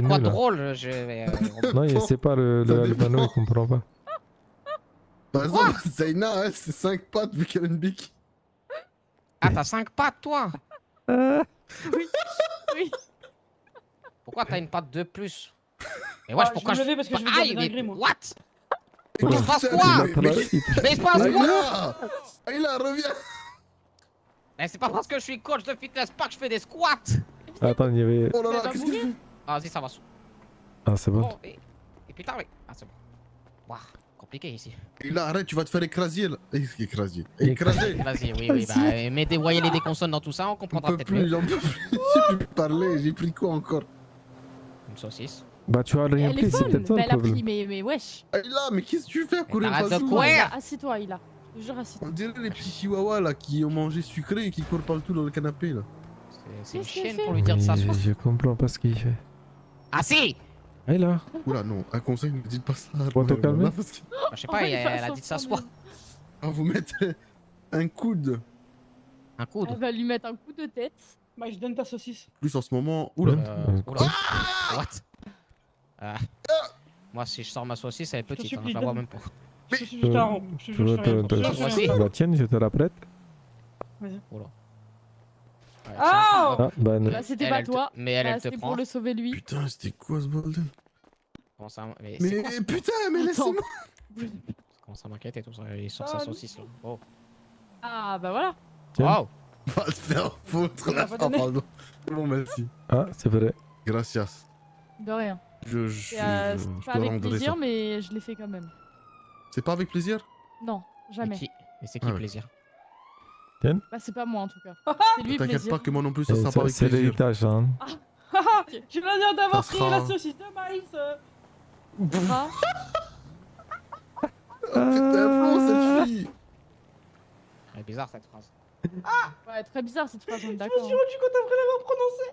dit quoi de là. drôle Non, il sait pas, le albano, il comprend pas. Par exemple, Zaina, hein, c'est 5 pattes vu qu'elle a une bique. Ah, t'as 5 pattes, toi? Oui. Oui. Pourquoi t'as une patte de plus? Mais wesh, Ah, pourquoi je vais me lever parce que je vais dire Aïe, des mais dingueries, moi. what? Voilà. Il se passe Putain, quoi? mais- Mais il se passe quoi? Aïla, reviens. Mais c'est pas parce que je suis coach de fitness park que je fais des squats! Attends, il y avait... Oh là Elle là, va qu'est-ce que tu mourir. fais? Ah, vas-y, ça va. Ah, c'est bon. Oh, et putain, oui. Ah, c'est bon. Ouah, compliqué ici. Aïla, arrête, tu vas te faire écraser là. Écraser. Écraser. Vas-y, oui, bah, mets des voyelles et des consonnes dans tout ça, on J'en comprendra peux peut-être plus, mieux. j'en peux plus. J'ai plus parlé, j'ai pris quoi encore? Une saucisse. Bah, tu as rien Elle est pris, c'est folle. peut-être ça Mais le elle a problème. pris, mais wesh. Aïla, mais qu'est-ce que tu fais à courir t'arrêtes de partout? courir. Aïla, assieds-toi, Aïla. Je te jure, assieds-toi. On dirait les petits chihuahuas là qui ont mangé sucré et qui courent partout dans le canapé là. C'est une Qu'est-ce qu'elle chienne fait pour lui dire de Mais s'asseoir. je comprends pas ce qu'il fait. Ah si! Ah, là. Oula non, un conseil, ne dites pas ça. Faut te calmer. Là, parce que- Bah, je sais pas, elle a dit de s'asseoir. On va vous mettre un coude. Un coude. Elle va lui mettre un coup de tête. Bah, je donne ta saucisse. Plus en ce moment. Oula. Oula. What? Moi, si je sors ma saucisse, elle est petite, hein, je la vois même pas. Je te suis juste un rond. Je te Tu jure, veux je fais rien. te... Je te jure, je fais rien. La tienne, je te la prête. Oula. Ouais, Ah Ah, bah, Bah, c'était elle, pas elle te- toi. Mais elle, Bah, elle te c'était prend. pour le sauver lui. Putain, c'était quoi ce bordel? Comment ça, mais c'est Mais quoi, putain, mais Attends. laissez-moi. comment ça m'inquiète et tout ça, il sort sa Ah, saucisse là. Oh. Ah, bah voilà. Tiens. Wow. Va te faire foutre là. pas Ah, donné. pardon. Bon, merci. Ah, c'est vrai. Gracias. De rien. Je C'est te pas avec rendrai plaisir, ça. mais je l'ai fait quand même. C'est pas avec plaisir? Non, jamais. Mais c'est qui Ah ouais. plaisir? Bah, c'est pas moi en tout cas. C'est lui T'inquiète plaisir. pas que moi non plus ça Et sera pas avec C'est plaisir. l'héritage, hein. Haha, je viens dire d'avoir Ça pris sera- la saucisse de maïs. Ah, Putain, Flo, cette fille. Elle est bizarre cette phrase. ouais, très bizarre cette phrase, on est Je me d'accord. suis rendu compte après l'avoir prononcé.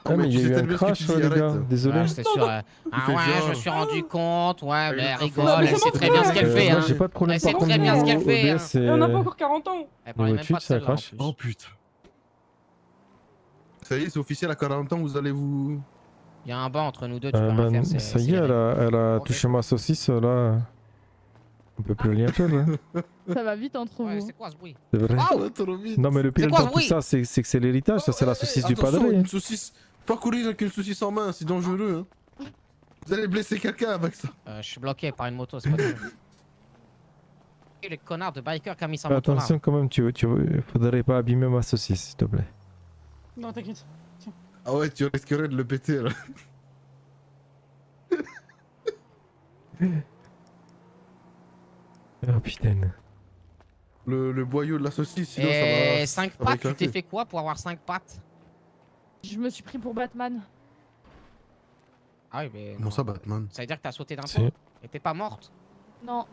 Ah, mais il y tu a sais eu très un bien ce que crash, tu dis, les gars. arrête. Désolé. Ouais, c'est sûr. Ah fais ouais, je genre. me suis rendu compte. Ouais, mais elle mais rigole, c'est elle sait mon très bien ce frère. qu'elle fait. Moi, Hein. j'ai pas de problème Elle sait par contre. très bien ce qu'elle niveau fait, hein. OBS, Et on n'a pas encore 40 ans. Elle parlait même Twitch, pas de ça celle-là en crache. plus. Oh putain. Ça y est, c'est officiel à 40 ans, vous allez vous. Il y a un banc entre nous deux, tu peux rien Ben, faire. ça y est, elle a Ok. touché ma saucisse, là. On peut plus rien faire, hein. Ça va vite entre Ouais, vous. c'est quoi ce bruit? C'est vrai. Waouh! Ouais, trop vite. Non, mais le pire quoi dans ce tout bruit ça, c'est que c'est l'héritage, ça, c'est la saucisse du Attention, padré. hein. Une saucisse. Pas courir avec une saucisse en main, c'est dangereux. Hein. Vous allez blesser quelqu'un avec ça. Je suis bloqué par une moto, c'est pas drôle. Et le connard de biker qui a mis sa moto là. Attention, quand même, faudrait pas abîmer ma saucisse, s'il te plaît. Non, t'inquiète. Ah ouais, tu risquerais de le péter là. Oh putain. Le boyau de la saucisse, sinon ça va. Et 5 ça va pattes, tu éclater. t'es fait quoi pour avoir 5 pattes? Je me suis pris pour Batman. Ah oui, mais. Comment ça, Batman? Ça veut dire que t'as sauté d'un Si. toit? Et t'es pas morte? Non,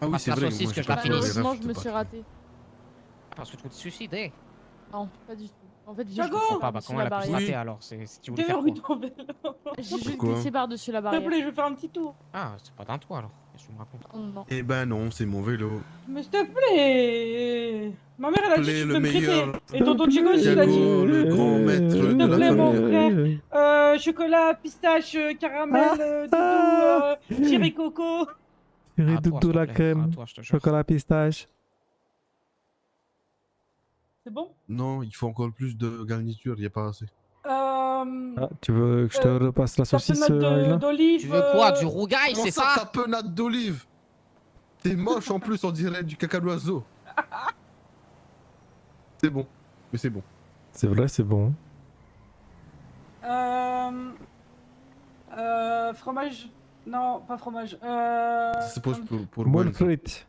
Ah Passe la saucisse moi, que j'ai je la pas finisse. fait les malheureusement, rêves je de me suis Batman. raté. Parce que tu veux te suicider. Non, pas du tout. En fait, j'ai Jago juste Je comprends pas, bah par-dessus comment elle la a pu se barrière. rater alors? Si tu voulais Viens faire oui, quoi? ton vélo. J'ai juste Pourquoi glissé par-dessus la S'il te barrière. plaît, je vais faire un petit tour. Ah, c'est pas d'un toit alors. Qu'est-ce que tu me racontes? Oh, non. Eh ben non, c'est mon vélo. Mais s'il te plaît. Ma mère, elle a dit Plaît, que tu le peux me meilleur. prêter. Et tonton Chico aussi, il a dit. Thiago, le grand maître S'il de te la plaît, mon famille. frère. Chocolat, pistache, caramel, doudou, chéri coco. Chérie Ah, toi, doudou s'il te la plaît. crème, Ah, toi, je te jure. chocolat pistache. C'est bon? Non, il faut encore plus de garniture, il n'y a pas assez. Ah, tu veux que je te repasse la saucisse, Ayla? d'olive. Tu veux quoi? Du rougail, Comment c'est ça, ça? tapenade d'olive? T'es moche en plus, on dirait du caca d'oiseau. C'est bon, mais c'est bon. C'est vrai, c'est bon. Fromage. Non, pas fromage. Ça se pose pour Moelle Gwen, ça. frite.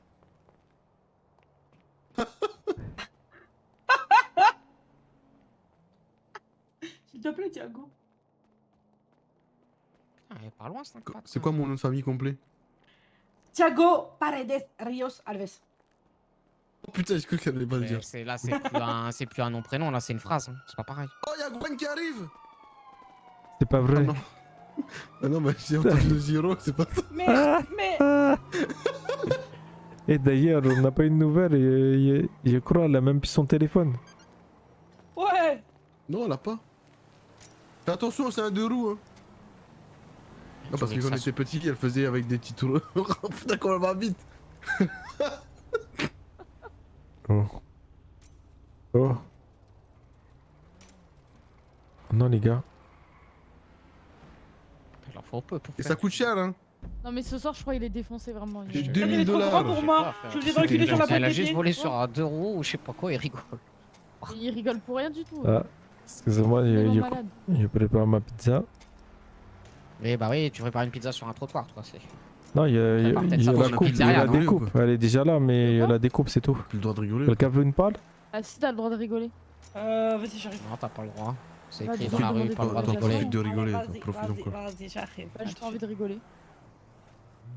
S'il te plaît, Thiago. Ah, elle est pas loin, 5 pattes. C'est quoi mon nom de famille complet? Thiago Paredes Rios Alves. Oh putain, j'ai cru qu'elle allait pas le Mais dire. là, c'est plus un nom prénom, là, c'est une phrase. Hein. C'est pas pareil. Oh, y'a Gwen qui arrive! C'est pas Ah vrai. non. Ah non, mais j'ai entendu le Giro, c'est pas ça. Mais. Et d'ailleurs, on n'a pas eu de nouvelles et je crois elle a même plus son téléphone. Ouais. Non, elle a pas. Fais attention, c'est un deux roues. Hein. Non, parce que quand on était petit, elle faisait avec des petits tours. Putain, qu'on va vite. Oh. Oh. Non, les gars. Il leur faut peu pour Et faire. ça coûte cher, hein. Non, mais ce soir, je crois qu'il est défoncé vraiment. J'ai Il- 2000 Il est trop grand $. pour moi. Je suis obligé de reculer sur la Elle pointe a des juste pieds. volé sur un deux roues ou je sais pas quoi, il rigole. Il rigole pour rien du tout. Ah, excusez-moi, Il est malade. je prépare ma pizza. Mais bah oui, tu prépares une pizza sur un trottoir, toi. C'est... Non, il y a, Prépare peut-être il y ça a dans la une coupe, il y pizzeria, a la non découpe. Elle est déjà là, mais il y a la découpe, c'est tout. Plus le droit de rigoler. Quelqu'un veut une parle? Ah, si, t'as le droit de rigoler. Vas-y, j'arrive. Non, t'as pas le droit. C'est Vas-y, écrit dans la demandez rue, pas le droit de pas. rigoler. Profite de rigoler, Allez, toi, vas-y, profite vas-y, encore. vas-y, j'arrive. Bah, j'ai pas envie de rigoler.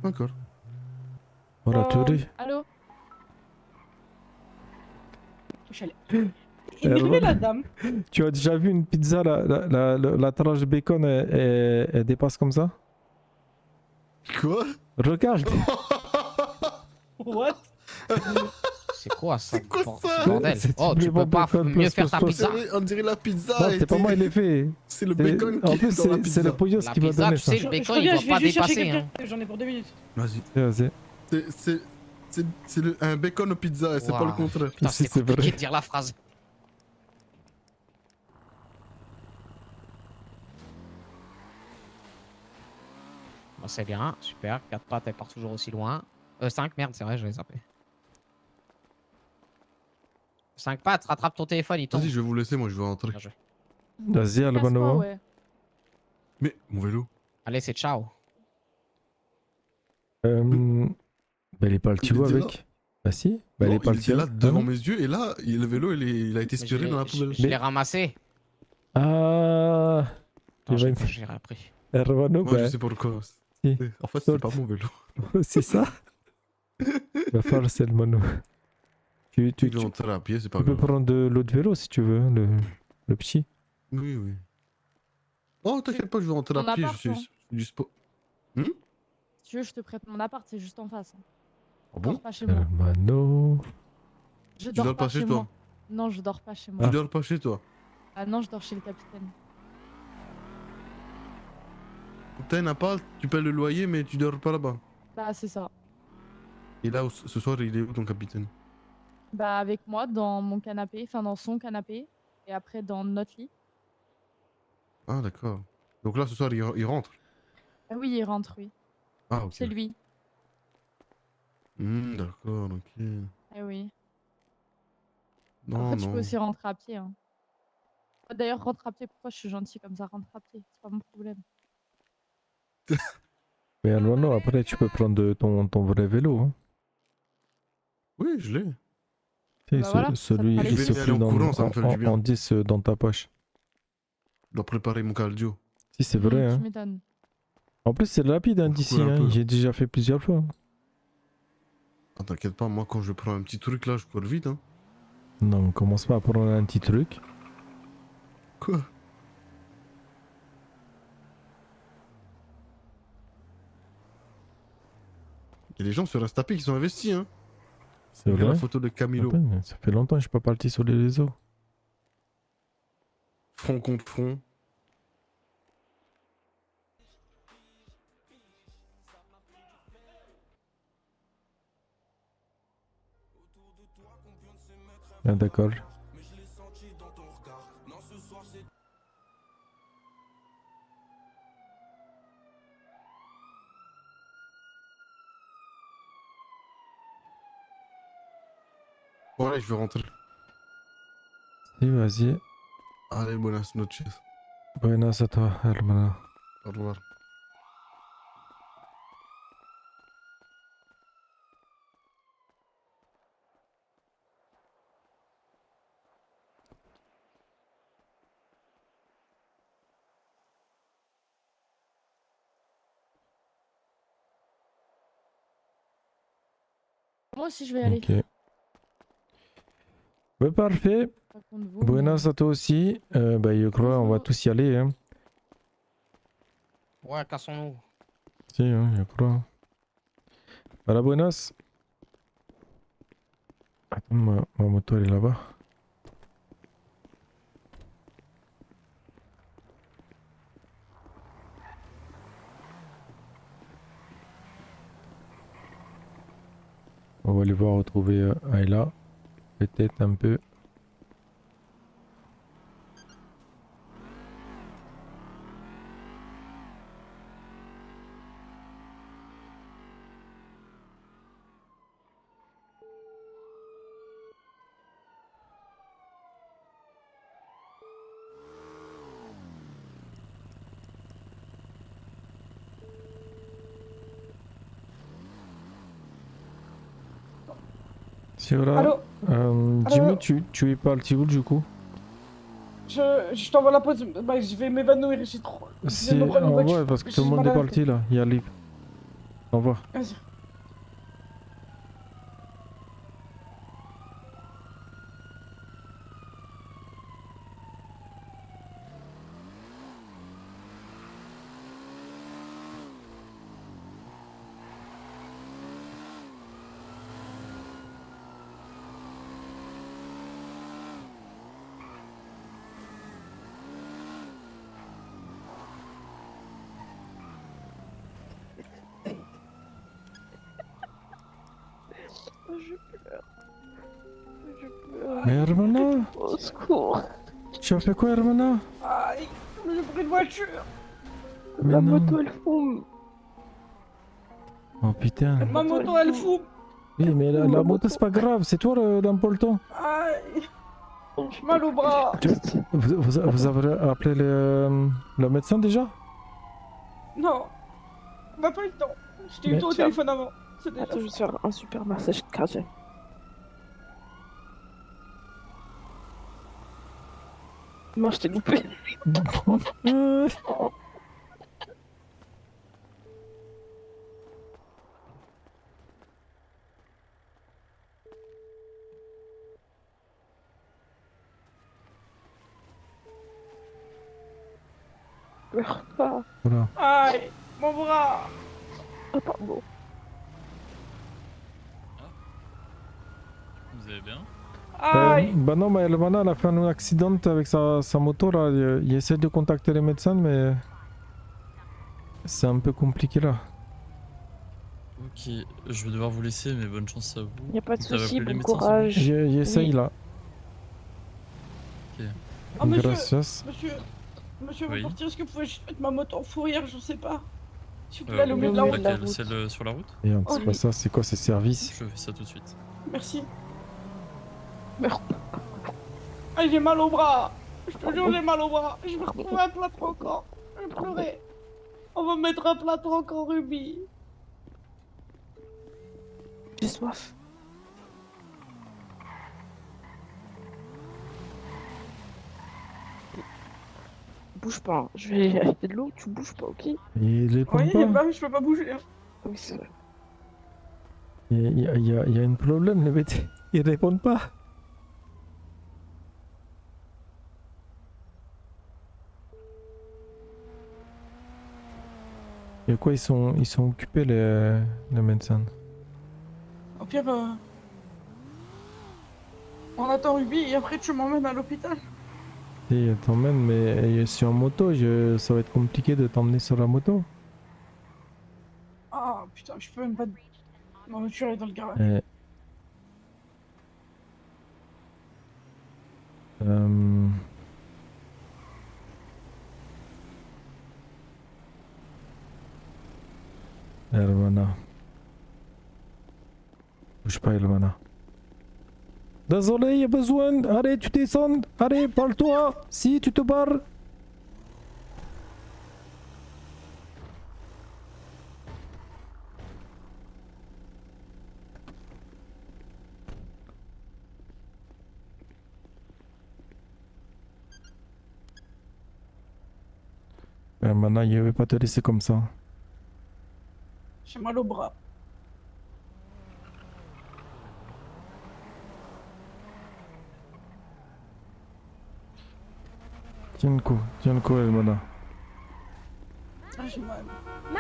D'accord. Voilà, tu ris. Allô? Je suis allée. Énervée la dame. Tu as déjà vu une pizza, la tranche de bacon, elle dépasse comme ça? Quoi? Regarde! What? C'est quoi ça? C'est quoi ça? ce bordel? C'est Oh, du tu peux pas bacon mieux plus faire ta sauce. pizza? On dirait la pizza. Non, a c'est pas été- moi, il est fait. C'est le C'est- bacon En qui plus, est dans la c'est pizza. le Poyos La qui m'a pizza, donné tu ça. sais, le bacon, il reviens, doit je pas vais juste chercher dépasser. quelqu'un. Hein. J'en ai pour 2 minutes. Vas-y. Vas-y. C'est un bacon aux pizzas et c'est pas le Waouh. contraire. Putain, Si, c'est c'est compliqué vrai. de dire la phrase. Bon, c'est bien, super. 4 pattes, elle part toujours aussi loin. 5, merde, c'est vrai, je vais zapper. 5 pattes, rattrape ton téléphone, il tombe. Vas-y, je vais vous laisser, moi je vais rentrer. Bien joué. Vas-y, Casse-toi, Albano. ouais. Mais mon vélo. Allez, c'est ciao. Bah, il est pas le Il Tigo était là. avec. Bah, si. Bah, il Non, est pas il le était Tigo. là devant mes yeux et là, le vélo il a été Mais je spiré l'ai- dans la je- poubelle. Je l'ai ramassé. Ah. Attends, Il va- j'ai repris. Albano, Moi je bah. sais pas pourquoi. Si. En fait, c'est pas mon vélo. C'est ça? Va falloir, c'est le mono. Tu Tu veux rentrer à pied, c'est pas peux grave. prendre l'autre vélo si tu veux, le petit. Oui, oui. Oh, t'inquiète pas, je vais rentrer Ton à pied, je appart, suis hein. du sport. Si tu veux, je te prête mon appart, c'est juste en face. Hein. Ah Je bon? dors pas chez moi. Albano. Je Tu dors dors pas pas chez chez toi? moi. Non, je dors pas chez moi. Tu dors pas chez toi? Ah non, je dors chez le capitaine. T'as un appart, tu payes le loyer, mais tu dors pas là-bas. Bah, c'est ça. Et là, ce soir, il est où ton capitaine? Bah, avec moi, dans mon canapé, enfin dans son canapé, et après dans notre lit. Ah, d'accord. Donc là, ce soir, il rentre. Ah oui, il rentre, oui. Ah, ok. C'est lui. D'accord, ok. Eh oui. Non, Après, tu non. peux aussi rentrer à pied. Hein. D'ailleurs, rentre à pied. Pourquoi je suis gentille comme ça? Rentre à pied. C'est pas mon problème. Mais Albano, après, tu peux prendre ton vrai vélo. Hein. Oui, je l'ai. Tu sais, Bah voilà, ça te celui fera qui plaisir. se Je vais y aller plie en courant, ça me fait du bien. en 10 dans ta poche. Je dois préparer mon cardio. Si, c'est vrai. Tu Hein. m'étonnes. En plus, c'est rapide hein, Faut d'ici. courir un Hein. peu. J'ai déjà fait plusieurs fois. Ah, t'inquiète pas, moi, quand je prends un petit truc là, je cours vite, hein. Non, on commence pas à prendre un petit truc. Quoi? Il y a des gens sur Instapi qui sont investis, hein. C'est Regarde vrai. la photo de Camilo. Attends, ça fait longtemps que je suis pas parti sur les réseaux. Front contre front. Ah, d'accord. Bon, allez, je vais rentrer. Si, vas-y. Allez, buenas noches. Buenas a toi, hermano. Au revoir. Moi aussi, je vais y aller. Ok. Ouais, parfait. Pas contre vous, Buenas à toi aussi. Bah, je crois on va Bonjour. tous y aller. Hein. Ouais, cassons-nous. Si, hein, je crois. Voilà, buenas. Attends, ma moto, elle est là-bas. On va aller voir retrouver Ayla. Peut-être un peu. C'est vrai. Allô. Jimmy, Allô. tu es parti où du coup? Je t'envoie la pause. Bah, je vais m'évanouir. J'ai trop. Je vais C'est me prendre une en voiture. vrai parce que J'ai tout le monde mal est à la parti là. Il y a Liv. Au revoir. tête. Vas-y. Je pleure. Je pleure. Mais Hermana, Au secours. tu as fait quoi Hermana? Aïe. J'ai pris une voiture. Mais La non. moto elle fume. Oh putain. Ma moto elle fout. Oui mais la Ma moto c'est pas grave, c'est toi l'important. Aïe. J'ai mal au bras. Vous avez appelé le médecin déjà? Non. On n'a pas eu le temps. Je t'ai eu Mais- toi au téléphone avant. C'est déjà Attends, je vais fait. te faire un super massage cardiaque. Non, je t'ai loupé. Pleure pas. Voilà. Aïe. Mon bras. Ah, pardon. Vous allez bien? Aïe. Bah non, mais Hermana elle a fait un accident avec sa moto là. Il essaie de contacter les médecins mais c'est un peu compliqué là. Ok, je vais devoir vous laisser, mais bonne chance à vous. Y a pas de Vous avez souci, appelé les bon médecins, courage. J'essaye Oui. là. Oh, monsieur. Gracias. Monsieur, Oui. avant de partir, est-ce que vous pouvez juste mettre ma moto en fourrière? Je sais pas. S'il vous c'est plaît, elle est au milieu de la route. la laquelle? route. Celle sur la route? Merde, c'est Oh, pas oui. ça, c'est quoi ces services? Je fais ça tout de suite. Merci. Merde. Ah, j'ai mal au bras. Je te jure, j'ai mal au bras. Je vais retrouver un plâtre encore. Je vais pleurer. On va mettre un plâtre encore rubis. J'ai soif. Bouge pas, hein. Je vais acheter de l'eau, tu bouges pas, ok? Il répond Oui, pas. bah, je peux pas bouger. Hein. Oui, c'est vrai. Il y a un problème, les bêtes. Ils répondent pas. Et quoi, ils sont occupés les médecins. Au pire, on attend Ruby et après tu m'emmènes à l'hôpital. Et t'emmènes, mais sur moto, ça va être compliqué de t'emmener sur la moto. Ah putain, je peux même pas. Ma voiture est dans le garage. Et, euh, Hermana. Bouge pas, Hermana. Désolé, il y a besoin. Allez, tu descends. Allez, parle-toi. Si, tu te barres. Hermana, il ne veut pas te laisser comme ça. J'ai mal au bras. Tiens le coup, Hermana. Ah, j'ai mal.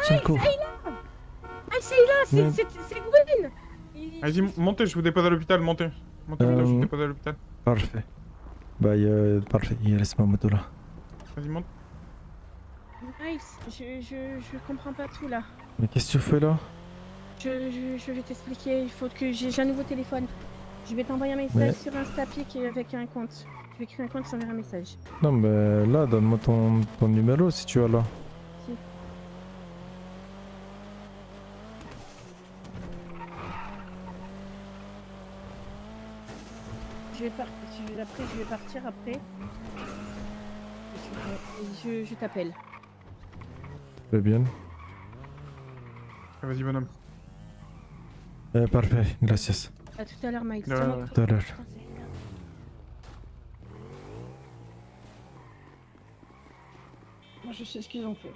Tiens le coup. Ah, c'est là, Mais- c'est Gwen. Vas-y, montez, je vous dépose à l'hôpital, montez. Montez, montez, je vous dépose à l'hôpital. Parfait. Bah, parfait. Il laisse ma moto là. Vas-y, monte. Nice, je comprends pas tout là. Mais qu'est-ce que tu fais là? Je vais t'expliquer. Il faut que j'ai un nouveau téléphone. Je vais t'envoyer un message sur Instapic avec un compte. Je vais créer un compte, je t'enverrai un message. Non, mais là, donne-moi ton numéro si tu as là. Si. Après, je vais partir après. Je t'appelle. Très bien. Ah, vas-y, bonhomme. Parfait, gracias. À tout à l'heure, Miles. Ouais, Tiens-moi ouais. au Tout à l'heure. courant. Moi, je sais ce qu'ils ont fait.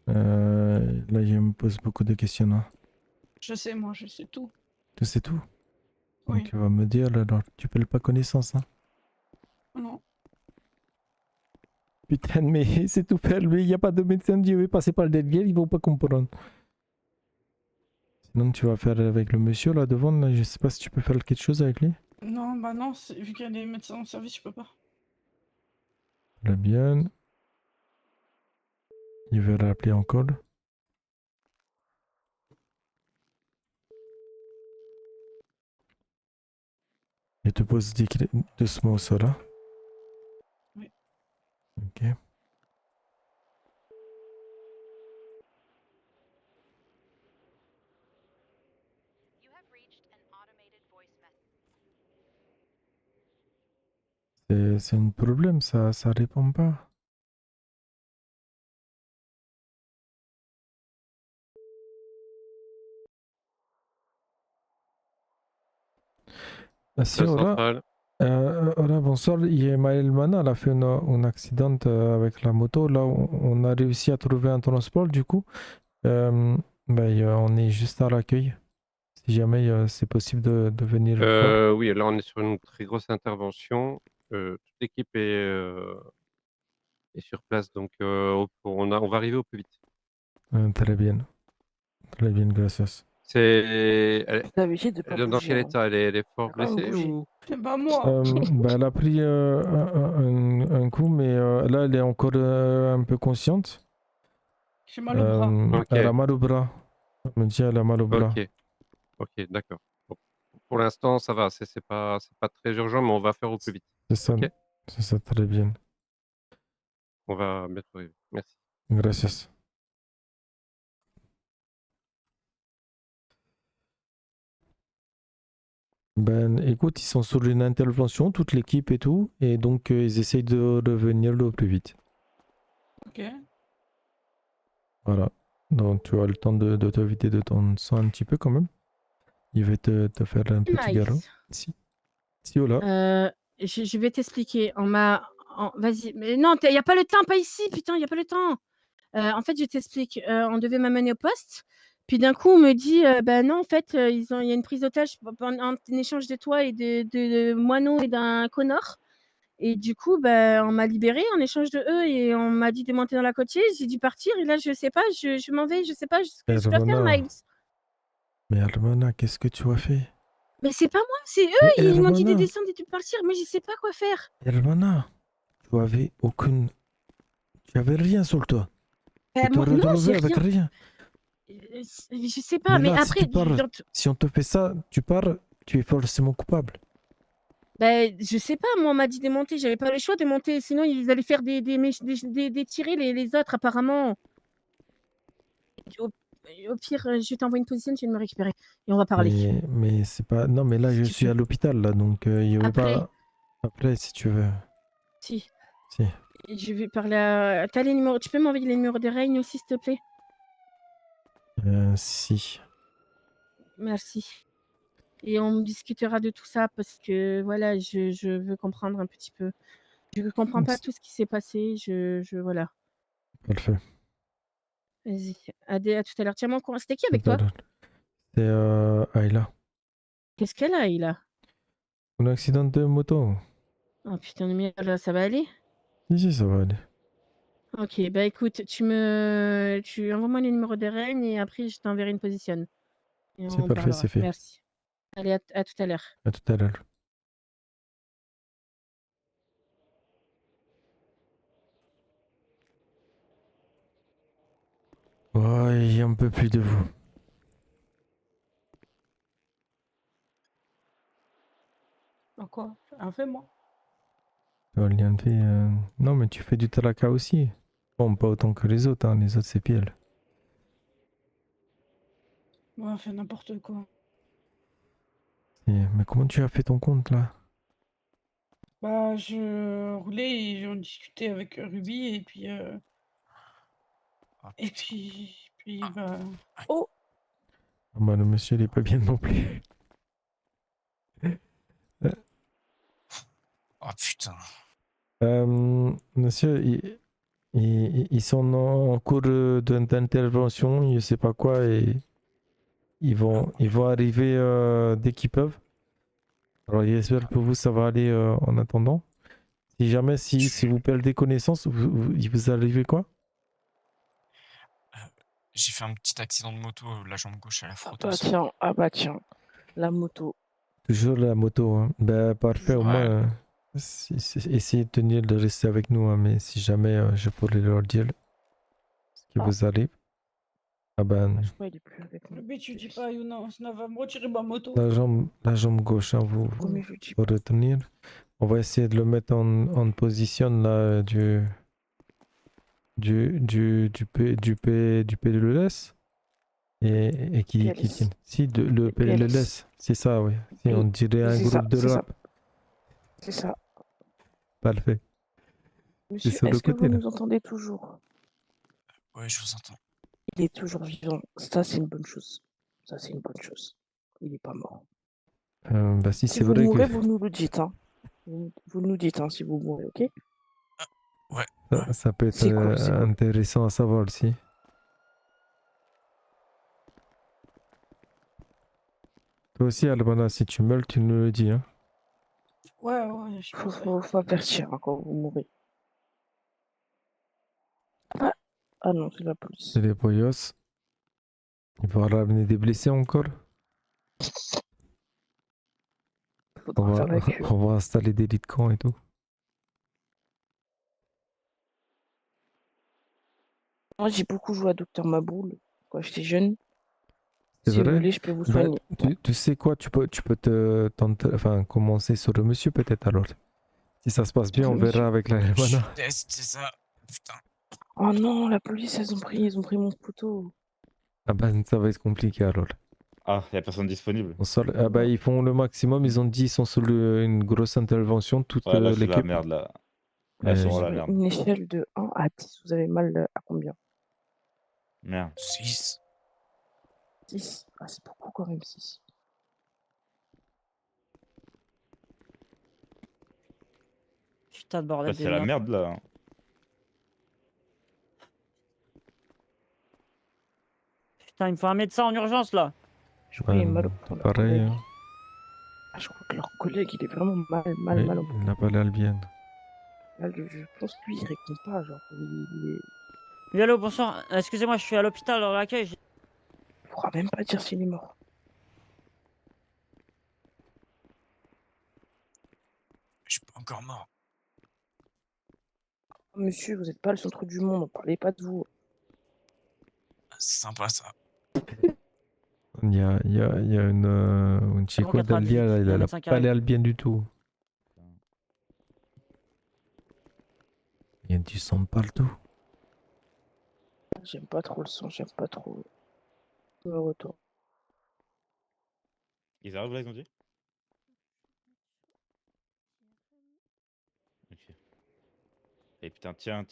Là, je me pose beaucoup de questions. Hein. Je sais, moi, je sais tout. Tu sais tout? Oui. Donc, tu vas me dire, alors, tu perds pas connaissance. Hein. Non. Putain, mais c'est tout perdu. Il n'y a pas de médecin. Je vais passer par derrière, ils vont pas comprendre. Sinon, tu vas faire avec le monsieur là devant. Là, je sais pas si tu peux faire quelque chose avec lui. Non, bah non, vu qu'il y a des médecins en service, je peux pas. Très bien. Je vais rappeler encore. Je te pose doucement au sol. Hein. Oui. Ok. C'est un problème, ça répond pas. Ah, si, ora, ora, bonsoir, il y a Maël Mana, elle a fait un accident avec la moto. Là, on a réussi à trouver un transport, du coup. On est juste à l'accueil. Si jamais c'est possible de venir voir. Oui, là on est sur une très grosse intervention. Toute l'équipe est sur place, donc on va arriver au plus vite. Très bien. Très bien, gracias. T'as obligé de pas Dans bouger. quel Hein. état? Elle est fort Pas blessée bouger. ou? C'est pas moi. Elle a pris un coup, mais là, elle est encore un peu consciente. J'ai mal au bras. Ok, Elle a mal au bras. Elle me dit elle a mal au bras. ok, d'accord. Bon. Pour l'instant, ça va, c'est pas très urgent, mais on va faire au plus vite. C'est ça, Ok. c'est ça, très bien. On va bientôt arriver. Merci. Gracias. Ben, écoute, ils sont sur une intervention, toute l'équipe et tout, et donc ils essayent de revenir le plus vite. Ok. Voilà. Donc tu as le temps de te vider de ton sang un petit peu quand même. Il va te faire un petit Miles. garrot. Si, oh là. Je vais t'expliquer. Vas-y. Mais non, y a pas le temps, pas ici, putain, y a pas le temps. En fait, je t'explique. On devait m'amener au poste. Puis d'un coup, on me dit, bah non, en fait, il y a une prise d'otage en échange de toi et de Moineau et d'un Connor. Et du coup, bah, on m'a libérée en échange de eux et on m'a dit de monter dans la côtier. J'ai dû partir et là, je sais pas, je m'en vais, je sais pas ce que je dois faire, Hermana. Miles. Mais Hermana, qu'est-ce que tu as fait? Mais c'est pas moi, c'est eux. Mais Ils m'ont dit de Hermana, descendre et de partir, mais je sais pas quoi faire. Hermana, tu avais aucune... Tu avais rien sur toi. Bah, Tu te moi, non, retrouvé j'ai avec rien. rien. Je sais pas, Mais mais là, si après, tu pars, si on te fait ça, tu pars, tu es forcément coupable. bah, je sais pas, moi, on m'a dit de monter, j'avais pas le choix de monter, sinon ils allaient faire des tirer les autres, apparemment. Au pire, je t'envoie une position, tu viens de me récupérer et on va parler. Mais c'est pas... Non, mais là, Si je tu suis veux. à l'hôpital, là, donc je vais Après. pas... Après, si tu veux. Si. Si. Je vais parler à... T'as les numéros... Tu peux m'envoyer les numéros de Reign aussi, s'il te plaît? Si. Merci. Et on discutera de tout ça parce que, voilà, je veux comprendre un petit peu. Je ne comprends pas tout ce qui s'est passé, voilà. Parfait. Vas-y, à tout à l'heure. Tiens-moi au courant. C'était qui avec toi? C'est Ayla. Qu'est-ce qu'elle a, Ayla? Un accident de moto. Oh putain de merde, ça va aller? Si, ça va aller. Ok, bah écoute, tu envoies-moi les numéros des Reign et après je t'enverrai une position. Et C'est on parfait, parlera. c'est fait. Merci. Allez, à tout à l'heure. À tout à l'heure. Ouais, j'en peux plus de vous. quoi? J'ai rien fait, moi. Rien de fait. Non, mais tu fais du tracas aussi. Bon, pas autant que les autres, hein. Les autres, c'est pile. Ouais, fait n'importe quoi. Mais comment tu as fait ton compte là? Bah, je roulais et j'en discutais avec Ruby et puis bah. Oh, Ah bah, le monsieur, il est pas bien non plus. Oh putain. Monsieur, ils sont en cours d'intervention, je sais pas quoi, et ils vont arriver dès qu'ils peuvent. Alors j'espère que vous ça va aller en attendant. Si jamais si vous perdez connaissance, il vous arrivez quoi? J'ai fait un petit accident de moto, la jambe gauche à la ah frotteuse. bah tiens, la moto. Toujours la moto, hein. Bah parfait, au Ouais. moins essayez de tenir de rester avec nous, hein, mais si jamais je pourrais leur dire ce qui Ah. vous arrive. Ah ben Je crois qu'il est plus avec nous. Ruby, tu dis pas à Yuna, sinon elle va me retirer ma moto. la jambe gauche, hein, vous Premier, je dis faut retenir. On va essayer de le mettre en position là du PLS et qui PLS. tienne. Si le PLS, c'est ça, oui. Si on dirait un C'est groupe ça, de c'est ça. rap. C'est ça. Parfait. Monsieur, sur le est-ce que côté, vous là. nous entendez toujours? Ouais, je vous entends. Il est toujours vivant. Ça, c'est une bonne chose. Ça, c'est une bonne chose. Il n'est pas mort. Bah si Si c'est vous vrai mourrez, que vous nous le dites. Hein. Vous nous dites hein, si vous mourrez, ok? Ouais. ça peut être C'est cool, c'est cool. intéressant à savoir aussi. Toi aussi, Albana, si tu meurs, tu nous le dis, hein. Ouais, je Faut avertir hein, quand vous mourrez. Ah non, c'est la police. C'est les Boyos. Il va ramener des blessés encore. Faudra faire la queue. On va installer des lits de camp et tout. Moi, j'ai beaucoup joué à Docteur Maboul quand j'étais jeune. C'est Si vous vrai? voulez, je peux vous Bah, soigner. tu sais quoi, tu peux commencer sur le monsieur peut-être alors. Si ça se passe bien, Le on monsieur. verra avec la Je Albana. teste, c'est ça. Putain. Oh non, la police, ils ont pris mon poteau. Ah bah ça va être compliqué alors. Ah, y a personne disponible. Ah bah ils font le maximum, ils ont dit ils sont sur une grosse intervention, toute Ouais, là, c'est la l'équipe. merde, là. Là, c'est vraiment la merde. Une échelle de 1 à 10, vous avez mal à combien? Merde. 6. 6. Ah, c'est beaucoup quand même, 6. Putain de Là, bordel de c'est la merde. merde, là. Putain, il me faut un médecin en urgence là. Je crois qu'il est mal au C'est pareil. Hein. Ah, je crois que leur collègue, il est vraiment mal Oui, au il n'a pas l'air bien. Là, je pense que lui, il répond pas, genre, il est... Oui, allô, bonsoir. Excusez-moi, je suis à l'hôpital dans l'accueil. Il pourra même pas dire s'il est mort. Je suis pas encore mort. Oh, monsieur, vous êtes pas le centre du monde, on parlait pas de vous. C'est sympa ça. Il y a une chico 98, d'Alia, là, il y a il un a médecin qui pas arrive. l'air bien du tout. Il y a du sang partout. J'aime pas trop le son, j'aime pas trop le retour. Ils arrivent là, ils ont dit? Ok. Et putain, tiens.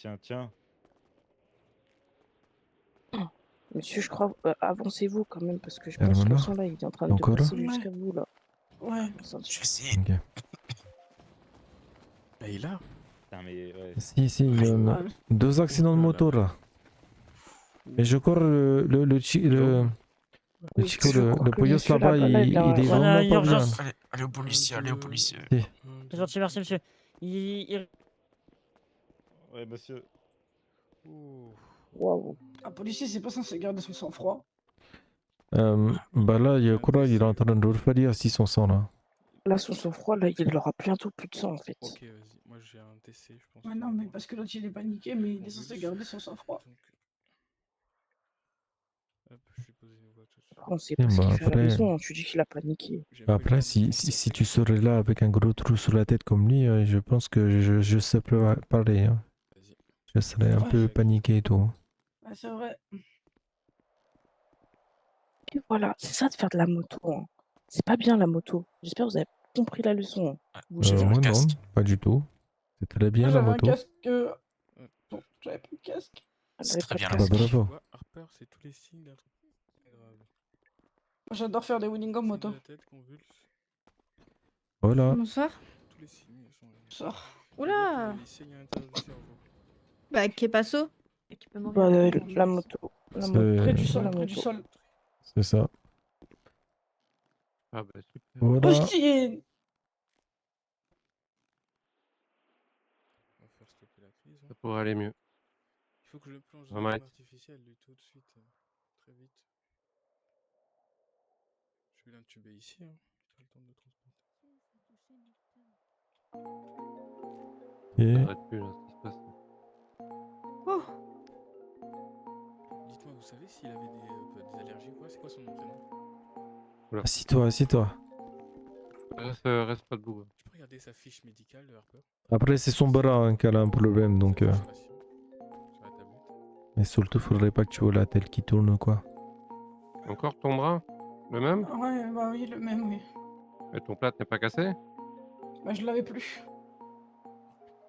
Monsieur, je crois, avancez-vous quand même, parce que je Et pense que le voilà. sang là, il est en train de Encore là passer jusqu'à vous là. Ouais. Je vais essayer. Ok. Bah, il est là. Putain, mais ouais. Si, il y en a 2 accidents de moto là. Mais je crois le chico, le Poyos là-bas, il est vraiment pas bien. Allez au policier, allez au policier. C'est gentil, merci monsieur. Ouais, monsieur. Waouh. Un policier, c'est pas censé garder son sang-froid. Bah là, je crois qu'il est en train de refroidir 600 là. Là, son sang-froid, là, il aura bientôt plus de sang en fait. Ok, vas-y. Moi, j'ai un TC, je pense. Ouais, non, mais parce que l'autre il est paniqué, mais il est censé garder son sang-froid. Hop. je suis posé une voix tout de suite. Après, on sait Eh pas ce bah, qu'il fait à la après- maison. Tu dis qu'il a paniqué. Après, si tu serais là avec un gros trou sur la tête comme lui, je pense que je sais pas parler. Hein. Je serais un Ouais. peu paniqué et tout. Ouais, c'est vrai. Et voilà, c'est ça de faire de la moto. Hein. C'est pas bien la moto. J'espère que vous avez compris la leçon. Hein. J'ai vu le Moi, non, casque. pas du tout. C'est très bien Moi, la j'avais un moto. casque. Bon, j'avais plus de casque. Elle C'est avait très pas de bien la Bah, casque. moto. bravo. Harper, c'est tous les signes d'un truc très grave. Moi, j'adore faire des winning en Signe moto. de la tête, convulse. Voilà. Bonsoir. Tous les signes sont là. Sors. Oula. Les signes à l'intérieur du cerveau. Bah, qu'est passo? Bah, la moto. La moto. Près du C'est sol, La près du moto. sol. c'est ça. Ah bah super. Voilà. Hostile. On va faire stopper la crise. Ça pourrait aller mieux. Il faut que je le plonge dans Vraiment. une artificielle lui tout de suite. Très vite. Je vais l'intuber ici. Hein. Pas le temps de le transporter. Et Ça arrête plus là, ce qui se passe. Oh. Dites-moi, vous savez s'il avait des allergies ou quoi? C'est quoi son nom de prénom? assis-toi, assis-toi. Reste pas debout. Tu peux regarder sa fiche médicale, Harper? Après, c'est son bras hein, qui a un problème, donc. Sa fiche patient, sur la tablette. Mais surtout, faudrait pas que tu vois la tête qui tourne ou quoi. Encore ton bras? Le même? Ouais, bah oui, le même, oui. Et ton plat n'est pas cassé? Bah, je l'avais plus.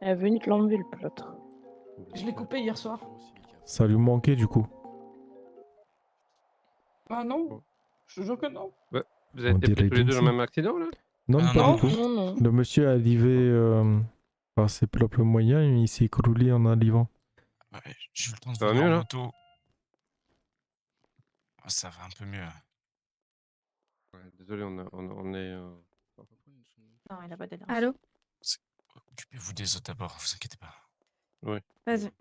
Elle est venue te l'enlever le plâtre. Je l'ai coupé hier soir. Ça lui manquait du coup. Ah non. Je te jure que non. Ouais. Vous avez On été pris dirait tous les deux dans qu'une le même accident là? Non, Ah, pas non, du tout. Non, non. Le monsieur est arrivé par ses propres moyens et il s'est écroulé en arrivant. Ouais, j'ai eu le temps de Ça va venir mieux, en là? moto. Ah, ça va un peu mieux. Ouais, désolé, on est. Non, il a pas d'allergie. Allô? Occupez-vous des autres d'abord, vous inquiétez pas. Ouais. Vas-y.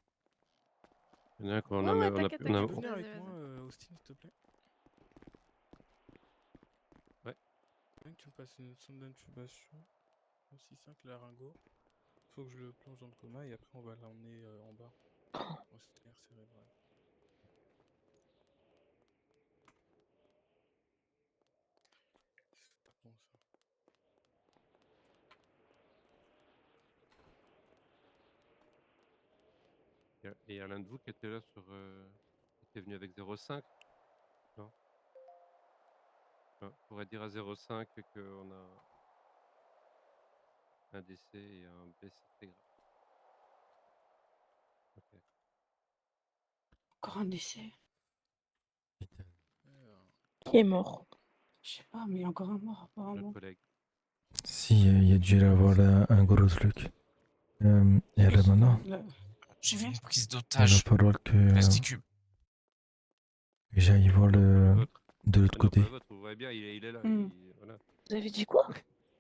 Il y en a qu'on Ouais, a, ouais, on a, t'inquiète, on a- Tu t'inquiète. peux venir Vas-y, avec moi, vas-y. Austin, s'il te plaît? Ouais. Ouais, tu me passes une sonde d'intubation. Aussi 5 laryngos. Faut que je le plonge dans le coma et après on va l'emmener en bas. En scanner cérébral. C'est pas bon ça. Et il y a l'un de vous qui était là sur. Qui était venu avec 0,5? Non? On pourrait dire à 0,5 qu'on a un décès et un blessé très grave. Ok. Encore un décès. Alors, Qui est mort? Je sais pas, mais il y a encore un mort, apparemment. Notre collègue. Si, il y a dû y avoir un gros truc. Et là maintenant, J'ai vu une prise il va d'otage. falloir que Place des cubes. j'aille voir de l'autre Non, côté. pas le vôtre, vous voyez bien, il est là. Hmm. Voilà. Vous avez dit quoi?